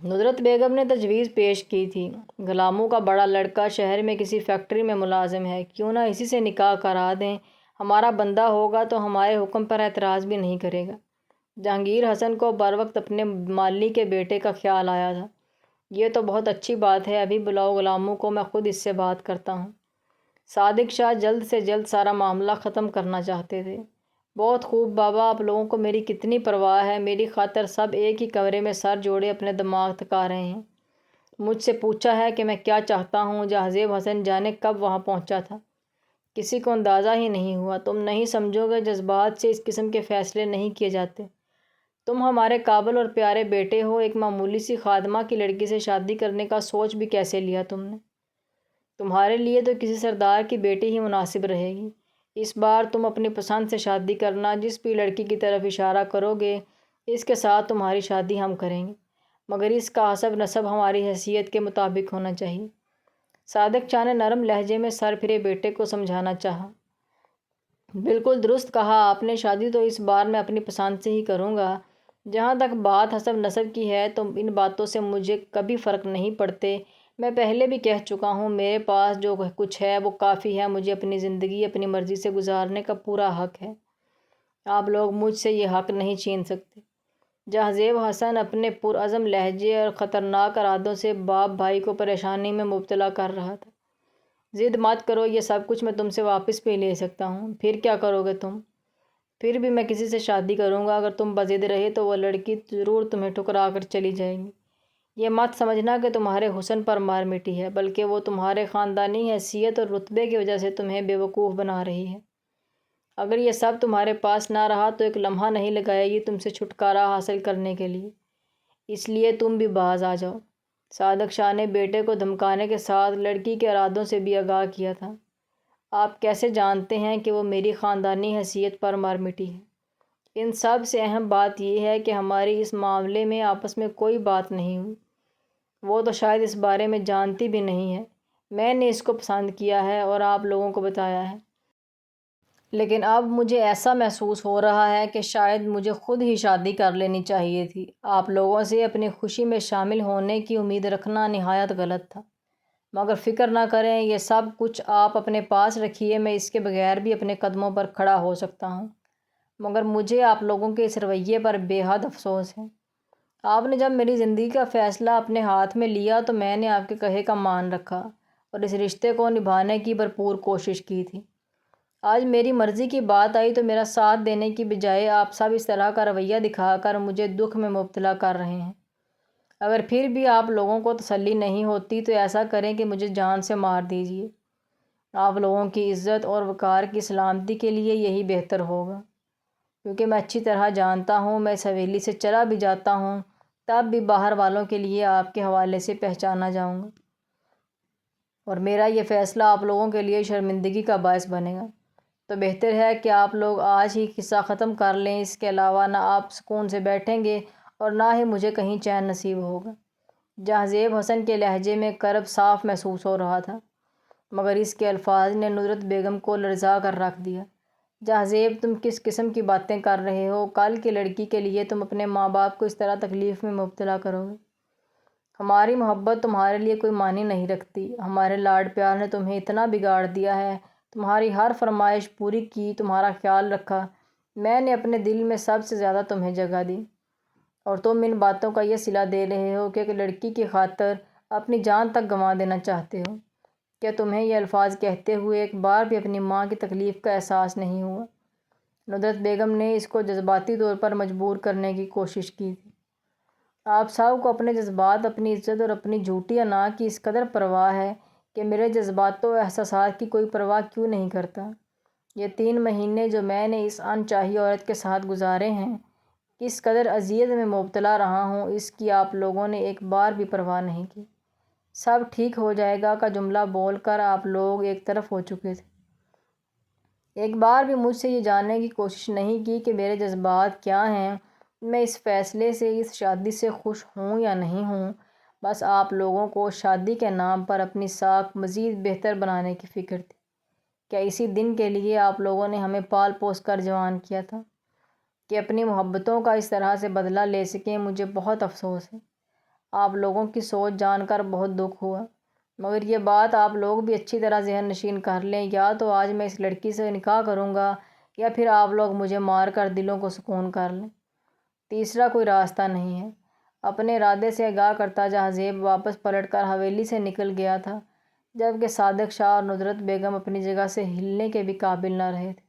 ندرت بیگم نے تجویز پیش کی تھی، غلاموں کا بڑا لڑکا شہر میں کسی فیکٹری میں ملازم ہے، کیوں نہ اسی سے نکاح کرا دیں۔ ہمارا بندہ ہوگا تو ہمارے حکم پر اعتراض بھی نہیں کرے گا۔ جہانگیر حسن کو بروقت اپنے مالی کے بیٹے کا خیال آیا تھا۔ یہ تو بہت اچھی بات ہے، ابھی بلاؤ غلاموں کو، میں خود اس سے بات کرتا ہوں۔ صادق شاہ جلد سے جلد سارا معاملہ ختم کرنا چاہتے تھے۔ بہت خوب بابا، آپ لوگوں کو میری کتنی پرواہ ہے۔ میری خاطر سب ایک ہی کمرے میں سر جوڑے اپنے دماغ تھکا رہے ہیں۔ مجھ سے پوچھا ہے کہ میں کیا چاہتا ہوں۔ جہازیب حسن جانے کب وہاں پہنچا تھا، کسی کو اندازہ ہی نہیں ہوا۔ تم نہیں سمجھو گے، جذبات سے اس قسم کے فیصلے نہیں کیے جاتے۔ تم ہمارے قابل اور پیارے بیٹے ہو، ایک معمولی سی خادمہ کی لڑکی سے شادی کرنے کا سوچ بھی کیسے لیا تم نے؟ تمہارے لیے تو کسی سردار کی بیٹی ہی مناسب رہے گی۔ اس بار تم اپنی پسند سے شادی کرنا، جس بھی لڑکی کی طرف اشارہ کرو گے اس کے ساتھ تمہاری شادی ہم کریں گے، مگر اس کا حسب نسب ہماری حیثیت کے مطابق ہونا چاہیے۔ صادق شاہ نے نرم لہجے میں سر پھرے بیٹے کو سمجھانا چاہا۔ بالکل درست کہا آپ نے، شادی تو اس بار میں اپنی پسند سے ہی کروں گا۔ جہاں تک بات حسب نسب کی ہے تو ان باتوں سے مجھے کبھی فرق نہیں پڑتے۔ میں پہلے بھی کہہ چکا ہوں، میرے پاس جو کچھ ہے وہ کافی ہے۔ مجھے اپنی زندگی اپنی مرضی سے گزارنے کا پورا حق ہے۔ آپ لوگ مجھ سے یہ حق نہیں چھین سکتے۔ جہازیب حسن اپنے پرعزم لہجے اور خطرناک ارادوں سے باپ بھائی کو پریشانی میں مبتلا کر رہا تھا۔ ضد مت کرو، یہ سب کچھ میں تم سے واپس بھی لے سکتا ہوں۔ پھر کیا کرو گے تم؟ پھر بھی میں کسی سے شادی کروں گا۔ اگر تم بضد رہے تو وہ لڑکی ضرور تمہیں ٹھکرا کر چلی جائے گی۔ یہ مت سمجھنا کہ تمہارے حسن پر مار مٹی ہے، بلکہ وہ تمہارے خاندانی حیثیت اور رتبے کی وجہ سے تمہیں بیوقوف بنا رہی ہے۔ اگر یہ سب تمہارے پاس نہ رہا تو ایک لمحہ نہیں لگائے گی تم سے چھٹکارا حاصل کرنے کے لیے۔ اس لیے تم بھی باز آ جاؤ۔ صادق شاہ نے بیٹے کو دھمکانے کے ساتھ لڑکی کے ارادوں سے بھی آگاہ کیا تھا۔ آپ کیسے جانتے ہیں کہ وہ میری خاندانی حیثیت پر مر مٹی ہے؟ ان سب سے اہم بات یہ ہے کہ ہماری اس معاملے میں آپس میں کوئی بات نہیں ہوئی۔ وہ تو شاید اس بارے میں جانتی بھی نہیں ہے۔ میں نے اس کو پسند کیا ہے اور آپ لوگوں کو بتایا ہے، لیکن اب مجھے ایسا محسوس ہو رہا ہے کہ شاید مجھے خود ہی شادی کر لینی چاہیے تھی۔ آپ لوگوں سے اپنی خوشی میں شامل ہونے کی امید رکھنا نہایت غلط تھا، مگر فکر نہ کریں، یہ سب کچھ آپ اپنے پاس رکھیے، میں اس کے بغیر بھی اپنے قدموں پر کھڑا ہو سکتا ہوں۔ مگر مجھے آپ لوگوں کے اس رویے پر بے حد افسوس ہے۔ آپ نے جب میری زندگی کا فیصلہ اپنے ہاتھ میں لیا تو میں نے آپ کے کہے کا مان رکھا اور اس رشتے کو نبھانے کی بھرپور کوشش کی تھی۔ آج میری مرضی کی بات آئی تو میرا ساتھ دینے کی بجائے آپ سب اس طرح کا رویہ دکھا کر مجھے دکھ میں مبتلا کر رہے ہیں۔ اگر پھر بھی آپ لوگوں کو تسلی نہیں ہوتی تو ایسا کریں کہ مجھے جان سے مار دیجیے۔ آپ لوگوں کی عزت اور وقار کی سلامتی کے لیے یہی بہتر ہوگا، کیونکہ میں اچھی طرح جانتا ہوں میں اس حویلی سے چلا بھی جاتا ہوں تب بھی باہر والوں کے لیے آپ کے حوالے سے پہچانا جاؤں گا، اور میرا یہ فیصلہ آپ لوگوں کے لیے شرمندگی کا باعث بنے گا۔ تو بہتر ہے کہ آپ لوگ آج ہی قصہ ختم کر لیں، اس کے علاوہ نہ آپ سکون سے بیٹھیں گے اور نہ ہی مجھے کہیں چین نصیب ہوگا۔ جہازیب حسن کے لہجے میں کرب صاف محسوس ہو رہا تھا، مگر اس کے الفاظ نے ندرت بیگم کو لرزا کر رکھ دیا۔ جہازیب، تم کس قسم کی باتیں کر رہے ہو؟ کل کی لڑکی کے لیے تم اپنے ماں باپ کو اس طرح تکلیف میں مبتلا کرو گے؟ ہماری محبت تمہارے لیے کوئی معنی نہیں رکھتی۔ ہمارے لاڈ پیار نے تمہیں اتنا بگاڑ دیا ہے، تمہاری ہر فرمائش پوری کی، تمہارا خیال رکھا، میں نے اپنے دل میں سب سے زیادہ تمہیں جگہ دی، اور تم ان باتوں کا یہ صلہ دے رہے ہو کہ ایک لڑکی کی خاطر اپنی جان تک گنوا دینا چاہتے ہو۔ کیا تمہیں یہ الفاظ کہتے ہوئے ایک بار بھی اپنی ماں کی تکلیف کا احساس نہیں ہوا؟ ندرت بیگم نے اس کو جذباتی طور پر مجبور کرنے کی کوشش کی تھی۔ آپ سب کو اپنے جذبات، اپنی عزت اور اپنی جھوٹی انا کی اس قدر پرواہ ہے کہ میرے جذبات و احساسات کی کوئی پرواہ کیوں نہیں کرتا؟ یہ 3 مہینے جو میں نے اس انچاہی عورت کے ساتھ گزارے ہیں، کس قدر اذیت میں مبتلا رہا ہوں، اس کی آپ لوگوں نے ایک بار بھی پرواہ نہیں کی۔ سب ٹھیک ہو جائے گا کا جملہ بول کر آپ لوگ ایک طرف ہو چکے تھے۔ ایک بار بھی مجھ سے یہ جاننے کی کوشش نہیں کی کہ میرے جذبات کیا ہیں، میں اس فیصلے سے، اس شادی سے خوش ہوں یا نہیں ہوں۔ بس آپ لوگوں کو شادی کے نام پر اپنی ساکھ مزید بہتر بنانے کی فکر تھی۔ کیا اسی دن کے لیے آپ لوگوں نے ہمیں پال پوس کر جوان کیا تھا کہ اپنی محبتوں کا اس طرح سے بدلہ لے سکیں؟ مجھے بہت افسوس ہے، آپ لوگوں کی سوچ جان کر بہت دکھ ہوا، مگر یہ بات آپ لوگ بھی اچھی طرح ذہن نشین کر لیں، یا تو آج میں اس لڑکی سے نکاح کروں گا یا پھر آپ لوگ مجھے مار کر دلوں کو سکون کر لیں۔ تیسرا کوئی راستہ نہیں ہے۔ اپنے ارادے سے آگاہ کرتا جہازیب واپس پلٹ کر حویلی سے نکل گیا تھا، جبکہ صادق شاہ اور ندرت بیگم اپنی جگہ سے ہلنے کے بھی قابل نہ رہے تھے۔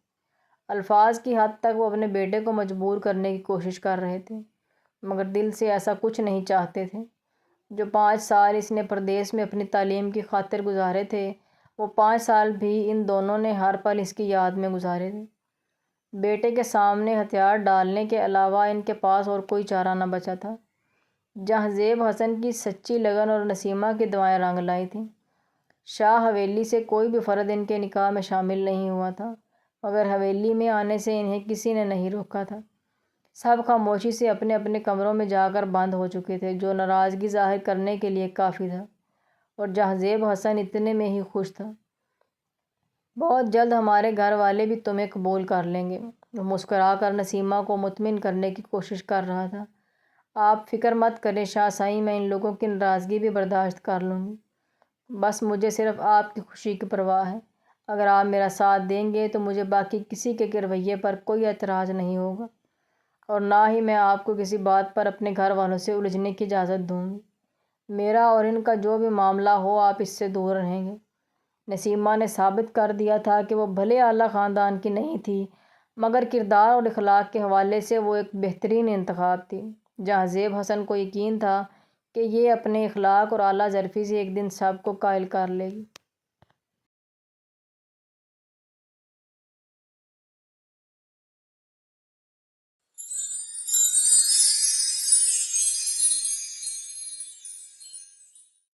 الفاظ کی حد تک وہ اپنے بیٹے کو مجبور کرنے کی کوشش کر رہے تھے، مگر دل سے ایسا کچھ نہیں چاہتے تھے۔ جو 5 سال اس نے پردیس میں اپنی تعلیم کی خاطر گزارے تھے، وہ 5 سال بھی ان دونوں نے ہر پل اس کی یاد میں گزارے تھے۔ بیٹے کے سامنے ہتھیار ڈالنے کے علاوہ ان کے پاس اور کوئی چارہ نہ بچا تھا۔ جہازیب حسن کی سچی لگن اور نسیمہ کی دعائیں رنگ لائی تھیں۔ شاہ حویلی سے کوئی بھی فرد ان کے نکاح میں شامل نہیں ہوا تھا، مگر حویلی میں آنے سے انہیں کسی نے نہیں روکا تھا۔ سب خاموشی سے اپنے اپنے کمروں میں جا کر بند ہو چکے تھے، جو ناراضگی ظاہر کرنے کے لیے کافی تھا، اور جہازیب حسن اتنے میں ہی خوش تھا۔ بہت جلد ہمارے گھر والے بھی تمہیں قبول کر لیں گے، وہ مسکرا کر نسیمہ کو مطمئن کرنے کی کوشش کر رہا تھا۔ آپ فکر مت کریں شاہ سائیں، میں ان لوگوں کی ناراضگی بھی برداشت کر لوں گی، بس مجھے صرف آپ کی خوشی کی پرواہ ہے۔ اگر آپ میرا ساتھ دیں گے تو مجھے باقی کسی کے رویے پر کوئی اعتراض نہیں ہوگا، اور نہ ہی میں آپ کو کسی بات پر اپنے گھر والوں سے الجھنے کی اجازت دوں گی۔ میرا اور ان کا جو بھی معاملہ ہو، آپ اس سے دور رہیں گے۔ نسیمہ نے ثابت کر دیا تھا کہ وہ بھلے اعلیٰ خاندان کی نہیں تھی، مگر کردار اور اخلاق کے حوالے سے وہ ایک بہترین انتخاب تھی۔ جہازیب حسن کو یقین تھا کہ یہ اپنے اخلاق اور اعلیٰ ظرفی سے ایک دن سب کو قائل کر لے گی۔